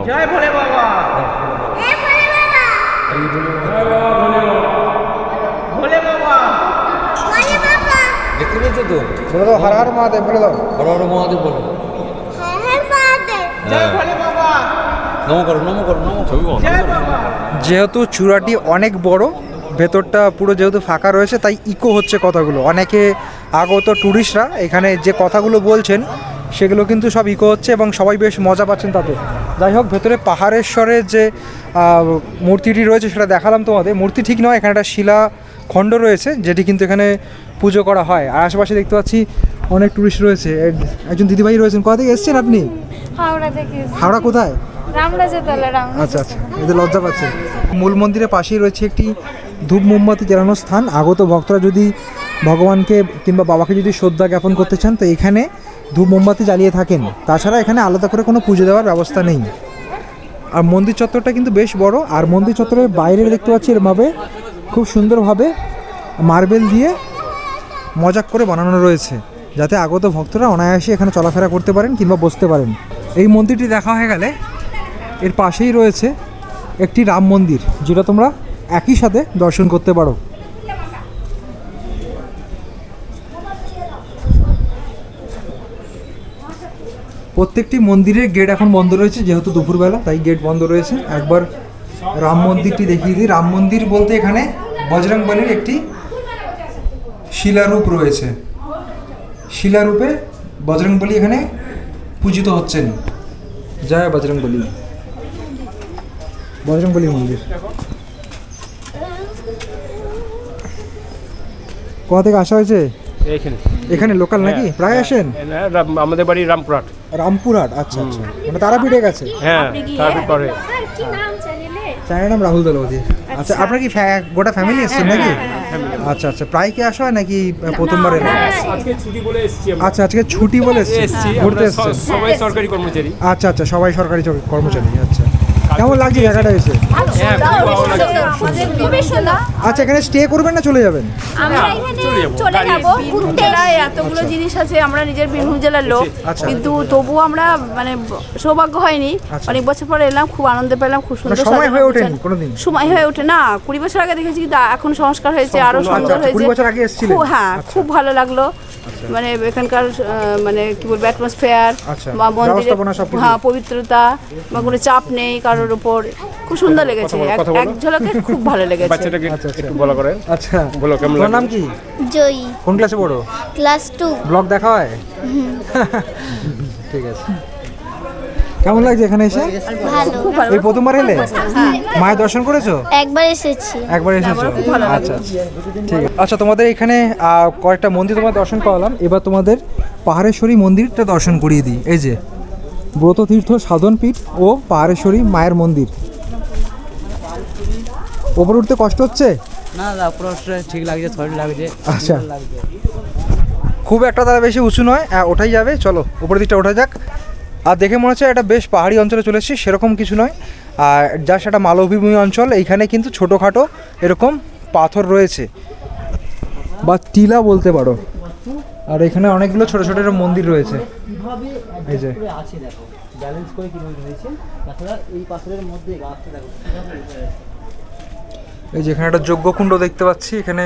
জয় ভোলে বাবা। ভোলে বাবা। দেখতে পেয়েছো তো? বলে দাও হর হর মহাদেব, বলে দাও হর হর মহাদেব বলো। জয় ভোলে বাবা। নমো করো, নমো করো, নমো করো। জয় বাবা। যেহেতু চূড়াটি অনেক বড়, ভেতরটা পুরো যেহেতু ফাঁকা রয়েছে, তাই ইকো হচ্ছে কথাগুলো। অনেকে আগত ট্যুরিস্টরা এখানে যে কথাগুলো বলছেন সেগুলো কিন্তু সব ইকো হচ্ছে এবং সবাই বেশ মজা পাচ্ছেন তাতে। যাই হোক, ভেতরে পাহাড়েশ্বরের যে মূর্তিটি রয়েছে সেটা দেখালাম তোমাদের। মূর্তি ঠিক নয়, এখানে একটা শিলাখণ্ড রয়েছে যেটি কিন্তু এখানে পুজো করা হয়। আর আশেপাশে দেখতে পাচ্ছি অনেক ট্যুরিস্ট রয়েছে। একজন দিদিভাই রয়েছেন। কোথা থেকে এসেছেন আপনি? হাওড়া থেকে। হাওড়া কোথায়? রামরাজাতলা। আচ্ছা আচ্ছা, এতে লজ্জা পাচ্ছে। মূল মন্দিরের পাশেই রয়েছে একটি ধূপ মোমবাতি জ্বালানোর স্থান। আগত ভক্তরা যদি ভগবানকে কিংবা বাবাকে যদি শ্রদ্ধা জ্ঞাপন করতে চান তো এখানে ধূপ মোমবাতি জ্বালিয়ে থাকেন। তাছাড়া এখানে আলাদা করে কোনো পুজো দেওয়ার ব্যবস্থা নেই। আর মন্দির চত্বরটা কিন্তু বেশ বড়। আর মন্দির চত্বরের বাইরে দেখতে পাচ্ছি এরভাবে খুব সুন্দরভাবে মার্বেল দিয়ে মজাক করে বানানো রয়েছে, যাতে আগত ভক্তরা অনায়াসে এখানে চলাফেরা করতে পারেন কিংবা বসতে পারেন। এই মন্দিরটি দেখা হয়ে গেলে এর পাশেই রয়েছে একটি রাম মন্দির, যেটা তোমরা একই সাথে দর্শন করতে পারো। প্রত্যেকটি মন্দিরের গেট এখন বন্ধ রয়েছে, যেহেতু দুপুরবেলা তাই গেট বন্ধ রয়েছে। একবার রাম মন্দিরটি দেখিয়ে দিই। রাম মন্দির বলতে এখানে বজরংবলীর একটি শিলারূপ রয়েছে। শিলারূপে বজরংবলী এখানে পূজিত হচ্ছেন। জয় বজরংবলী। বজরংবলী মন্দির। কোথা থেকে আসা হয়েছে? এইখানে এখানে লোকাল নাকি? প্রায় আসেন? আমাদের বাড়ি রামপুরহাট। রামপুরহাট, আচ্ছা আচ্ছা, মানে তারাপীঠে গেছে। হ্যাঁ, তারাপীঠ পরে। চ্যানেলের নাম রাহুল দলবতী। আচ্ছা, আপনার কি গোটা ফ্যামিলি এসেছেন নাকি? আচ্ছা আচ্ছা, প্রায় কি আসা হয় নাকি প্রথমবার এলেন? আজকে ছুটি বলে এসেছি। আচ্ছা, আজকে ছুটি বলে এসেছি, ঘুরতে এসেছেন। সবাই সরকারি কর্মচারী। আচ্ছা আচ্ছা, সবাই সরকারি কর্মচারী। আচ্ছা, কেমন লাগছে জায়গাটা এসে? হ্যাঁ, খুব ভালো লাগছে। আচ্ছা, এখানে স্টে করবেন না চলে যাবেন? আমরা চলে যাব ঘুরতে। এতগুলো জিনিস আছে, আমরা নিজের বীরভূম জেলার লোক, আচ্ছা। কিন্তু তবুও আমরা মানে সৌভাগ্য হয়নি। আচ্ছা। অনেক বছর পরে এলাম, খুব আনন্দ পেলাম, খুব সুন্দর। সময় হয়ে ওঠেনি কোনোদিন? সময় হয়ে ওঠে না, 20 বছর আগে দেখেছি, কিন্তু এখন সংস্কার হয়েছে, আরো সুন্দর আচ্ছা, হয়েছে। 20 বছর আগে এসেছিলেন? হ্যাঁ, আচ্ছা। খুব ভালো লাগলো। মানে এখানকার মানে কি বলবো, অ্যাটমসফেয়ার আচ্ছা, বা মন্দিরের, ব্যবস্থাপনা সবকিছু। হ্যাঁ, পবিত্রতা বা কোনো চাপ নেই কারোর উপর, খুব সুন্দর লেগেছে। এক ঝলকে খুব ভালো লেগেছে। বাচ্চাটাকে আচ্ছা, আচ্ছা। একটু বলা করেন। আচ্ছা, বলো কেমন তোমার লাগে? নাম কি? জয়ী। কোন ক্লাসে পড়ো? ক্লাস 2। ব্লগ দেখা হয়? ঠিক আছে। কেমন লাগছে এখানে এসে? ভালো। এই প্রথমবার এলে? মায়ের দর্শন করেছো? একবার এসেছি। একবার এসেছো? আচ্ছা আচ্ছা, ঠিক আছে। আচ্ছা, তোমাদের এখানে কয়েকটা মন্দির তোমার দর্শন করালাম। এবার তোমাদের পাহাড়েশ্বরী মন্দিরটা দর্শন করিয়ে দিই। এই যে ব্রততীর্থ সাধনপীঠ ও পাহাড়েশ্বরী মায়ের মন্দির। ওপরে উঠতে কষ্ট হচ্ছে? না উপরে ঠিক লাগছে, শরীর লাগছে। আচ্ছা, খুব একটা তারা বেশি উঁচু নয়, ওঠাই যাবে। চলো উপরের দিকটা ওঠা যাক। আর দেখে মনে হচ্ছে এটা বেশ পাহাড়ি অঞ্চলে চলে এসেছি, সেরকম কিছু নয়। আর যা সেটা মালভূমি অঞ্চল, এইখানে কিন্তু ছোটোখাটো এরকম পাথর রয়েছে বা টিলা বলতে পারো। আর এখানে অনেকগুলো ছোটো ছোটো এরকম মন্দির রয়েছে। এই যে এই যে এখানে একটা যজ্ঞকুণ্ড দেখতে পাচ্ছি। এখানে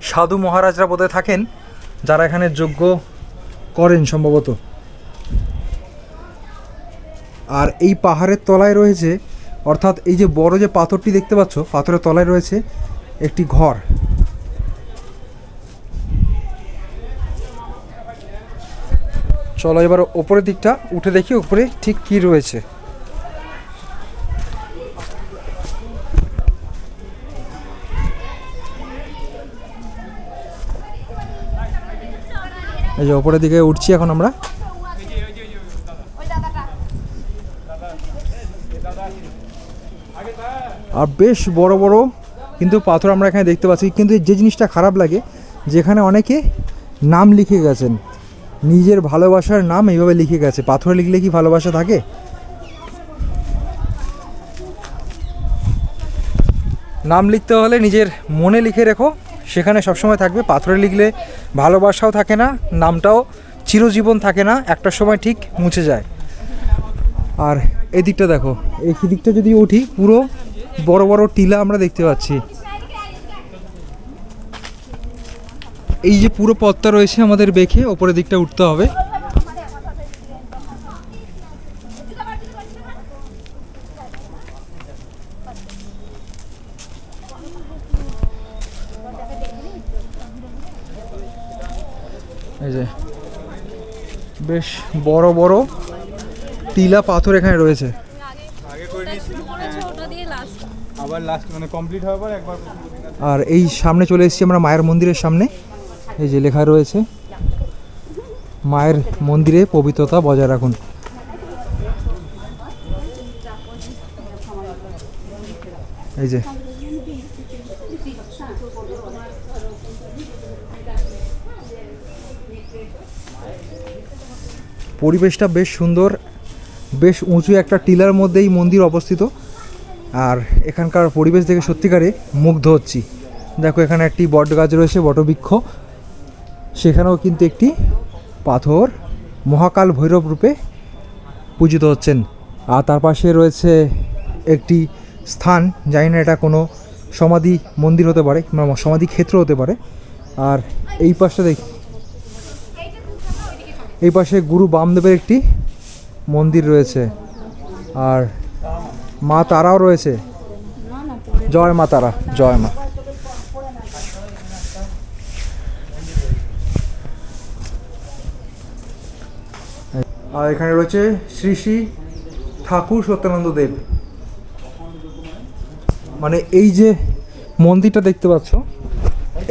সাধু মহারাজরা বোধহয় থাকেন, যারা এখানে যজ্ঞ করেন সম্ভবত। আর এই পাহাড়ের তলায় রয়েছে, অর্থাৎ এই যে বড় যে পাথরটি দেখতে পাচ্ছ, পাথরের তলায় রয়েছে একটি ঘর। চলো এবার ওপরের দিকটা উঠে দেখি উপরে ঠিক কি রয়েছে। এই যে ওপরের দিকে উঠছি এখন আমরা। আর বেশ বড় বড় কিন্তু পাথর আমরা এখানে দেখতে পাচ্ছি। কিন্তু যে জিনিসটা খারাপ লাগে, যেখানে অনেকে নাম লিখে গেছেন, নিজের ভালোবাসার নাম এইভাবে লিখে গেছে। পাথরে লিখলে কি ভালোবাসা থাকে? নাম লিখতে হলে নিজের মনে লিখে রেখো, সেখানে সবসময় থাকবে। পাথরে লিখলে ভালোবাসাও থাকে না, নামটাও চিরজীবন থাকে না, একটা সময় ঠিক মুছে যায়। আর এই দিকটা দেখো, এই দিকটা যদি উঠি পুরো বড় বড় টিলা আমরা দেখতে পাচ্ছি। এই যে পুরো পথটা রয়েছে আমাদের বেঁকে ওপরের দিকটা উঠতে হবে। এই যে বেশ বড় বড় টিলা পাথর এখানে রয়েছে। আর এই সামনে চলে এসেছি আমরা মায়ের মন্দিরের সামনে। এই যে লেখা রয়েছে, মায়ের মন্দিরে পবিত্রতা বজায় রাখুন। এই যে পরিবেশটা বেশ সুন্দর, বেশ উঁচু একটা টিলার মধ্যেই মন্দির অবস্থিত। আর এখানকার পরিবেশ দেখে সত্যিকারে মুগ্ধ হচ্ছি। দেখো এখানে একটি বট গাছ রয়েছে, বটবৃক্ষ, সেখানেও কিন্তু একটি পাথর মহাকাল ভৈরব রূপে পূজিত হচ্ছেন। আর তার পাশে রয়েছে একটি স্থান, জানি না এটা কোনো সমাধি মন্দির হতে পারে কিংবা সমাধি ক্ষেত্র হতে পারে। আর এই পাশটা দেখি, এই পাশে গুরু বামদেবের একটি মন্দির রয়েছে। আর মা তারাও রয়েছে। জয় মা তারা, জয় মা। আর এখানে রয়েছে শ্রী শ্রী ঠাকুর সত্যানন্দ দেব। মানে এই যে মন্দিরটা দেখতে পাচ্ছ,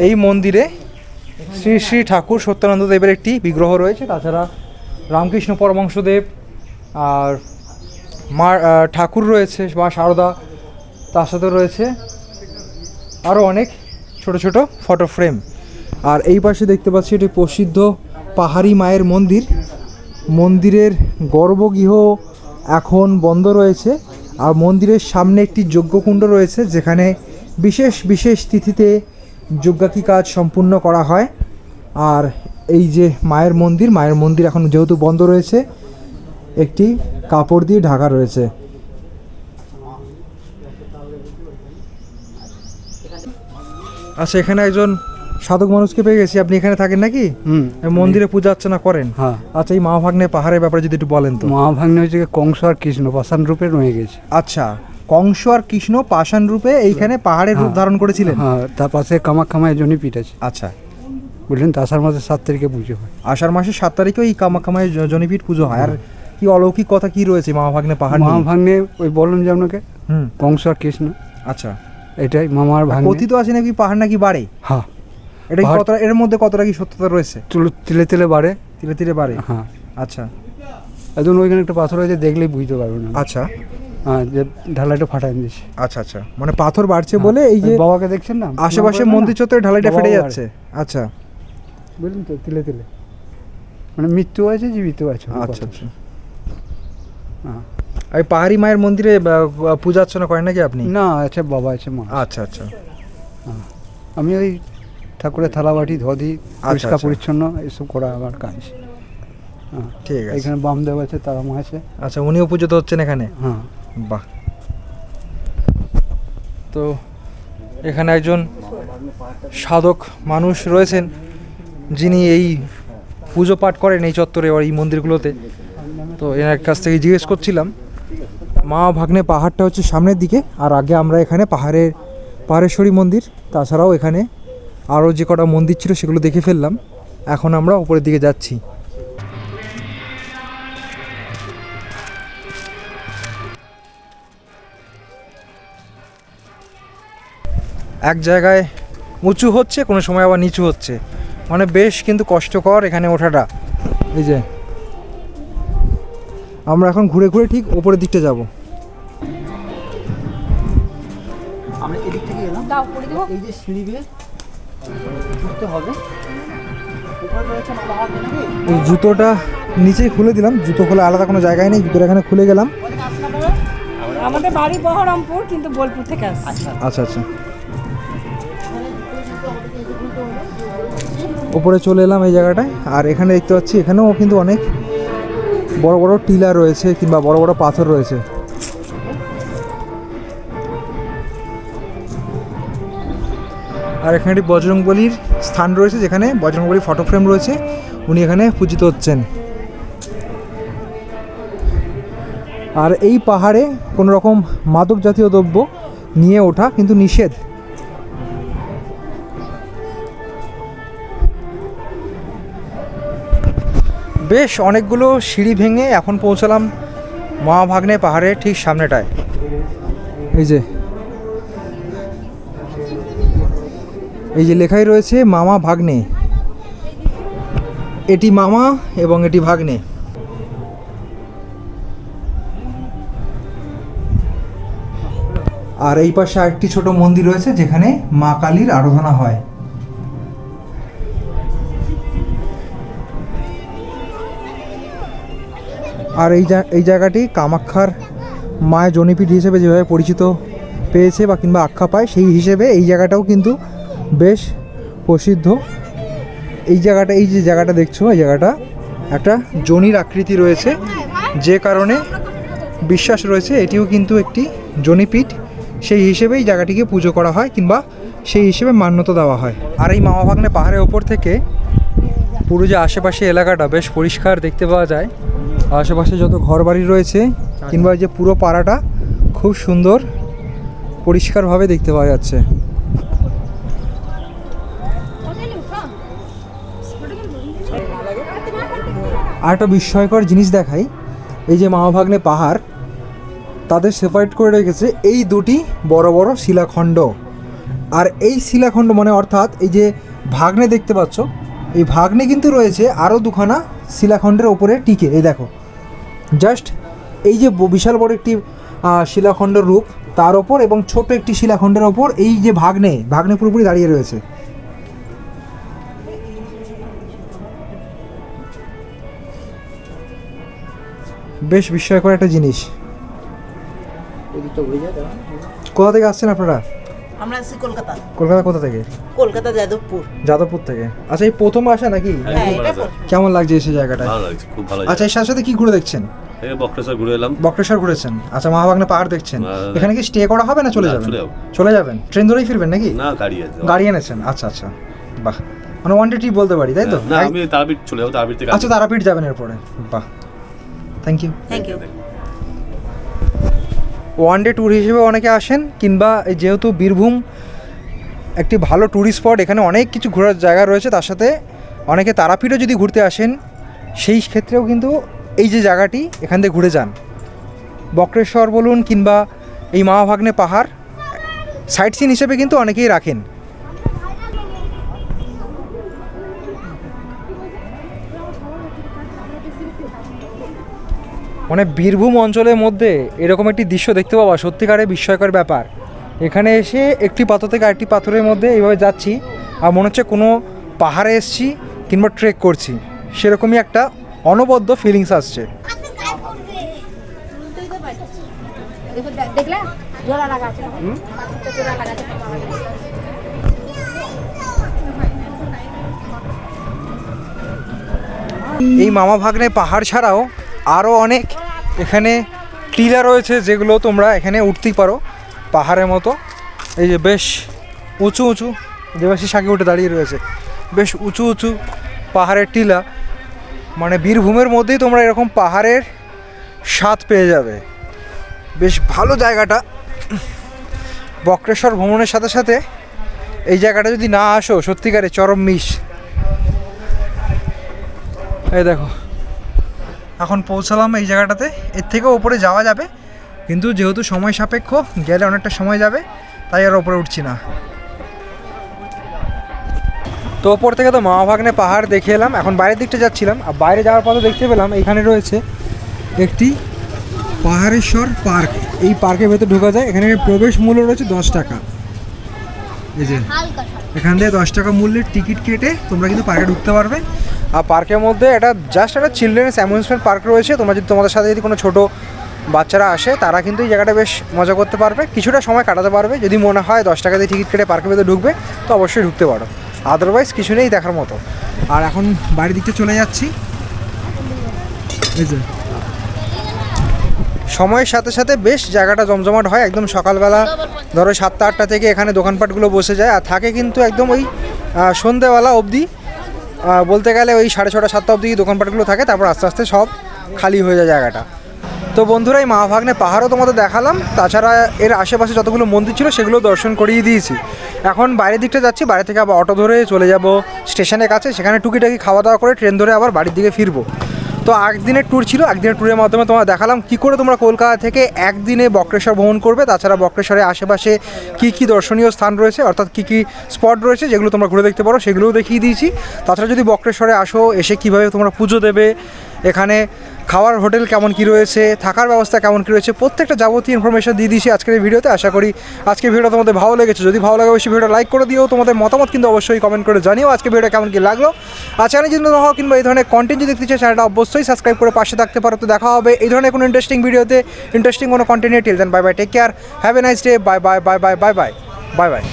এই মন্দিরে শ্রী শ্রী ঠাকুর সত্যানন্দ দেবের একটি বিগ্রহ রয়েছে। তাছাড়া রামকৃষ্ণ পরমহংসদেব আর মা ঠাকুর রয়েছে, মা শারদা, তার সাথে রয়েছে আরও অনেক ছোট ছোট ফটো ফ্রেম। আর এই পাশে দেখতে পাচ্ছি এটি প্রসিদ্ধ পাহাড়ি মায়ের মন্দির। মন্দিরের গর্ভগৃহ এখন বন্ধ রয়েছে। আর মন্দিরের সামনে একটি যজ্ঞকুণ্ড রয়েছে, যেখানে বিশেষ বিশেষ তিথিতে যজ্ঞাকি কাজ সম্পূর্ণ করা হয়। আর এই যে মায়ের মন্দির এখন যেহেতু বন্ধ রয়েছে, একটি কাপড় দিয়ে ঢাকা রয়েছে। আচ্ছা, এখানে একজন সাধক মানুষকে পেয়ে গেছি। আপনি এখানে থাকেন নাকি? মন্দিরে পূজা অর্চনা করেন? হ্যাঁ। আচ্ছা, এই মহাভাগ্নে পাহাড়ের ব্যাপারে যদি একটু বলেন তো। মহাভাগ্নে হচ্ছে কংস আর কৃষ্ণ পাষাণ রূপে রয়ে গেছে। আচ্ছা, কংস আর কৃষ্ণ পাষাণ রূপে এইখানে পাহাড়ের রূপ ধারণ করেছিলেন? হ্যাঁ, তার পাশে কামাখ্যামায় জনিপীঠ আছে। আচ্ছা, বুঝলেন তো, আষাঢ় মাসের 7 তারিখে পুজো হয়। আষাঢ় মাসের 7 তারিখে এই কামাখ্যামায় জনিপীঠ পুজো হয়। আর কি অলৌকিক কথা কি রয়েছে মহাভাগ্নে পাহাড়? মহাভাগ্নে ওই বললাম যে আপনাকে, কংস আর কৃষ্ণ। আচ্ছা, এটাই মামার ভাগ্নে। কথিত আছে নাকি পাহাড় নাকি বাড়ে? হ্যাঁ, এটা কতটা, এর মধ্যে কতটা কি সত্যতা রয়েছে? তিলে তিলে বাড়ে। তিলে তিলে বাড়ে? হ্যাঁ। আচ্ছা, একদম ওইখানে একটা পাথর আছে, দেখলেই বুঝতে পারবে না। আচ্ছা, হ্যাঁ, যে ঢালাইটা ফাটাই দিয়েছে। আচ্ছা আচ্ছা, মানে পাথর বাড়ছে বলে এই যে বাবাকে দেখছেন না, আশেপাশে মন্দির চত্বরে ঢালাইটা ফেটে যাচ্ছে। আচ্ছা, বুঝলেন তো, তিলে তিলে মানে মৃত্যু আছে, জীবিত আছে। আচ্ছা আচ্ছা। হ্যাঁ। এই পাহাড়ি মায়ের মন্দিরে পূজা অর্চনা করেন নাকি আপনি? না, আছে বাবা, আছে মা। আচ্ছা আচ্ছা। আমি ওই ঠাকুরের থালা বাটি ধদি, পরিষ্কার আচ্ছা। পরিচ্ছন্ন এসব করা আমার কাজ। হ্যাঁ, ঠিক আছে। এখানে বামদেব আছে, তারা মা আছে। আচ্ছা, উনিও পুজোতে হচ্ছেন এখানে? হ্যাঁ। বাহ। তো এখানে একজন সাধক মানুষ রয়েছেন, যিনি এই পুজো পাঠ করেন এই চত্বরে আর এই মন্দিরগুলোতে। তো এনার কাছ থেকে জিজ্ঞেস করছিলাম। মা ভাগ্নে পাহাড়টা হচ্ছে সামনের দিকে, আর আগে আমরা এখানে পাহাড়েশ্বরী মন্দির, তাছাড়াও এখানে আরও যে কটা মন্দির ছিল সেগুলো দেখে ফেললাম। এখন আমরা উপরের দিকে যাচ্ছি। এক জায়গায় উঁচু হচ্ছে, কোনো সময় আবার নিচু হচ্ছে, মানে বেশ কিন্তু কষ্টকর এখানে ওঠাটা। এই যে আমরা এখন ঘুরে ঘুরে ঠিক ওপরের দিকটা যাব। আমরা এদিক থেকে এলাম, এই যে সিঁড়ি বেয়ে উঠতে হবে। এই জুতোটা নিচেই খুলে দিলাম, জুতো খোলা আলাদা কোনো জায়গায় নেই, জুতোটা এখানে খুলে গেলাম। আমাদের বাড়ি বহরমপুর, কিন্তু বোলপুর থেকে আসছে। আচ্ছা আচ্ছা, উপরে চলে এলাম এই জায়গাটায়। আর এখানে দেখতে পাচ্ছি এখানেও কিন্তু অনেক বড় বড় টিলা রয়েছে কিংবা বড় বড় পাথর রয়েছে। আর এখানে একটি বজরংবলীর স্থান রয়েছে, যেখানে বজরংবলীর ফটো ফ্রেম রয়েছে, উনি এখানে পূজিত হচ্ছেন। আর এই পাহাড়ে কোনো রকম মাদক জাতীয় দ্রব্য নিয়ে ওঠা কিন্তু নিষেধ। বেশ অনেকগুলো সিঁড়ি ভেঙে এখন পৌঁছালাম মা ভাগ্নে পাহাড়ের ঠিক সামনেটায়। এই যে লেখাই রয়েছে মামা ভাগ্নে, এটি মামা এবং এটি ভাগ্নে। আর এই পাশে আরেকটি ছোট মন্দির রয়েছে যেখানে মা কালীর আরাধনা হয়। আর এই জায়গাটি কামাখ্যার মায়ের জনিপীঠ হিসেবে যেভাবে পরিচিত পেয়েছে বা কিংবা আখ্যা পায়, সেই হিসেবে এই জায়গাটাও কিন্তু বেশ প্রসিদ্ধ। এই যে জায়গাটা দেখছো, এই জায়গাটা একটা জনির আকৃতি রয়েছে, যে কারণে বিশ্বাস রয়েছে এটিও কিন্তু একটি জনিপীঠ। সেই হিসেবেই জায়গাটিকে পুজো করা হয় কিংবা সেই হিসেবে মান্যতা দেওয়া হয়। আর এই মামা ভাগ্নে পাহাড়ের ওপর থেকে পুরো যে আশেপাশে এলাকাটা বেশ পরিষ্কার দেখতে পাওয়া যায়। আশেপাশে যত ঘরবাড়ি রয়েছে কিংবা যে পুরো পাড়াটা খুব সুন্দর পরিষ্কারভাবে দেখতে পাওয়া যাচ্ছে। আর একটা বিস্ময়কর জিনিস দেখাই, এই যে মামা ভাগ্নে পাহাড়, তাদের সেপারেট করে রেখেছে এই দুটি বড় বড় শিলাখণ্ড। আর এই শিলাখণ্ড মানে অর্থাৎ এই যে ভাগ্নে দেখতে পাচ্ছ, এই ভাগ্নে কিন্তু রয়েছে আরও দুখানা শিলাখণ্ডের ওপরে টিকে। এই দেখো, জাস্ট এই যে বিশাল বড় একটি শিলাখণ্ডের রূপ, তার ওপর এবং ছোট একটি শিলাখণ্ডের ওপর এই যে ভাগ্নে পুরোপুরি দাঁড়িয়ে রয়েছে। বেশ বিস্ময়কর একটা জিনিস। কোথা থেকে আসছেন আপনারা? আমরা আছি কলকাতা। কলকাতা কোথা থেকে? কলকাতা যাদবপুর থেকে। আচ্ছা, এই প্রথম আসা নাকি? কেমন লাগছে এসে জায়গাটা? ভালো লাগছে, খুব ভালো। আচ্ছা, এর সাথে সাথে কি ঘুরে দেখছেন? এই বক্রেশ্বর ঘুরে এলাম। বক্রেশ্বর ঘুরেছেন? আচ্ছা, মা ভাগ্নে পাহাড় দেখছেন। এখানে কি স্টে করা হবে না চলে যাবেন? চলে যাবেন, ট্রেন ধরেই ফিরবেন নাকি? না, গাড়ি আছে। গাড়ি এনেছেন? আচ্ছা আচ্ছা, বাহ, মানে ওয়ান ডে ট্রিপ বলতে পারি, তাই তো? না, আমি তারাপীঠ চলে যাবো, তারাপীঠ থেকে। আচ্ছা, তারাপীঠ যাবেন এরপরে, বাহ, thank you. One day tour হিসেবে অনেকে আসেন, কিংবা যেহেতু বীরভূম একটি ভালো ট্যুরিস্ট স্পট, এখানে অনেক কিছু ঘোরার জায়গা রয়েছে, তার সাথে অনেকে তারাপীঠও যদি ঘুরতে আসেন সেই ক্ষেত্রেও কিন্তু এই যে জায়গাটি এখান থেকে ঘুরে যান। বক্রেশ্বর বলুন কিংবা এই মামা ভাগ্নে পাহাড় সাইট সিন হিসেবে কিন্তু অনেকেই রাখেন। মানে বীরভূম অঞ্চলের মধ্যে এরকম একটি দৃশ্য দেখতে পাওয়া সত্যিকারে বিস্ময়কর ব্যাপার। এখানে এসে একটি পাথর থেকে আরেকটি পাথরের মধ্যে এইভাবে যাচ্ছি, আর মনে হচ্ছে কোনো পাহাড়ে এসেছি কিংবা ট্রেক করছি, সেরকমই একটা অনবদ্য ফিলিংস আসছে। এই মামা ভাগ্নে পাহাড় ছাড়াও আরও অনেক এখানে টিলা রয়েছে, যেগুলো তোমরা এখানে উঠতেই পারো পাহাড়ের মতো। এই যে বেশ উঁচু উঁচু, দেবাশিস আগে উঠে দাঁড়িয়ে রয়েছে, বেশ উঁচু উঁচু পাহাড়ের টিলা, মানে বীরভূমের মধ্যেই তোমরা এরকম পাহাড়ের স্বাদ পেয়ে যাবে। বেশ ভালো জায়গাটা। বক্রেশ্বর ভ্রমণের সাথে সাথে এই জায়গাটা যদি না আসো সত্যিকারে চরম মিস। এই দেখো এখন পৌঁছালাম এই জায়গাটাতে। এর থেকেও ওপরে যাওয়া যাবে, কিন্তু যেহেতু সময় সাপেক্ষ, গেলে অনেকটা সময় যাবে, তাই আর ওপরে উঠছি না। তো ওপর থেকে তো মামাভাগ্নে পাহাড় দেখে এলাম, এখন বাইরের দিকটা যাচ্ছিলাম। আর বাইরে যাওয়ার পথে দেখতে পেলাম এখানে রয়েছে একটি পাহাড়েশ্বর পার্ক। এই পার্কের ভেতর ঢোকা যায়। এখানে প্রবেশ মূল্য রয়েছে 10 টাকা। এই যে এখান থেকে 10 টাকা মূল্যের টিকিট কেটে তোমরা কিন্তু পার্কে ঢুকতে পারবে। আর পার্কের মধ্যে এটা জাস্ট একটা চিলড্রেন্স অ্যামিউজমেন্ট পার্ক রয়েছে। তোমরা যদি তোমাদের সাথে যদি কোনো ছোটো বাচ্চারা আসে, তারা কিন্তু এই জায়গাটা বেশ মজা করতে পারবে, কিছুটা সময় কাটাতে পারবে। যদি মনে হয় 10 টাকা দিয়ে টিকিট কেটে পার্কের ভেতরে ঢুকবে, তো অবশ্যই ঢুকতে পারো। আদারওয়াইজ কিছু নেই দেখার মতো। আর এখন বাড়ির দিকটা চলে যাচ্ছি। এই যে সময়ের সাথে সাথে বেশ জায়গাটা জমজমাট হয়। একদম সকালবেলা ধরো 7টা-8টা থেকে এখানে দোকানপাটগুলো বসে যায়, আর থাকে কিন্তু একদম ওই সন্ধ্যেবেলা অবধি। বলতে গেলে ওই 6:30-7টা অবধি দোকানপাটগুলো থাকে, তারপর আস্তে আস্তে সব খালি হয়ে যায় জায়গাটা। তো বন্ধুরা, এই মামাভাগ্নে পাহাড়ও তোমাদের দেখালাম, তাছাড়া এর আশেপাশে যতগুলো মন্দির ছিল সেগুলো দর্শন করিয়ে দিয়েছি। এখন বাইরের দিকটা যাচ্ছি, বাইরে থেকে আবার অটো ধরে চলে যাব স্টেশনের কাছে। সেখানে টুকিটাকি খাওয়া দাওয়া করে ট্রেন ধরে আবার বাড়ির দিকে ফিরবো। তো একদিনের ট্যুর ছিল, একদিনের ট্যুরের মাধ্যমে তোমরা দেখালাম কী করে তোমরা কলকাতা থেকে একদিনে বক্রেশ্বর ভ্রমণ করবে। তাছাড়া বক্রেশ্বরের আশেপাশে কী কী দর্শনীয় স্থান রয়েছে, অর্থাৎ কী কী স্পট রয়েছে যেগুলো তোমরা ঘুরে দেখতে পারো, সেগুলোও দেখিয়ে দিয়েছি। তাছাড়া যদি বক্রেশ্বরে আসো, এসে কীভাবে তোমরা পুজো দেবে, এখানে খাওয়ার হোটেল কেমন কী রয়েছে, থাকার ব্যবস্থা কেমন কী রয়েছে, প্রত্যেকটা যাবতীয় ইনফরমেশন দিয়ে দিয়েছি আজকের এই ভিডিওতে। আশা করি আজকের ভিডিওটা তোমাদের ভালো লেগেছে। যদি ভালো লাগে অবশ্যই ভিডিওটা লাইক করে দিও। তোমাদের মতামত কিন্তু অবশ্যই কমেন্ট করে জানিও আজকে ভিডিওটা কেমন কী লাগলো। আর চ্যানেল যদি না হও কিংবা এই ধরনের কন্টেন্ট যদি দেখতে চাই, চ্যানেলটা অবশ্যই সাবস্ক্রাইব করে পাশে থাকতে পারো। তো দেখা হবে এই ধরনের কোনো ইন্টারেস্টিং ভিডিওতে, ইন্টারেস্টিং কোনো কন্টেন্ট নিয়ে। Till then bye bye, take care, have a nice day, bye bye bye bye bye bye bye by.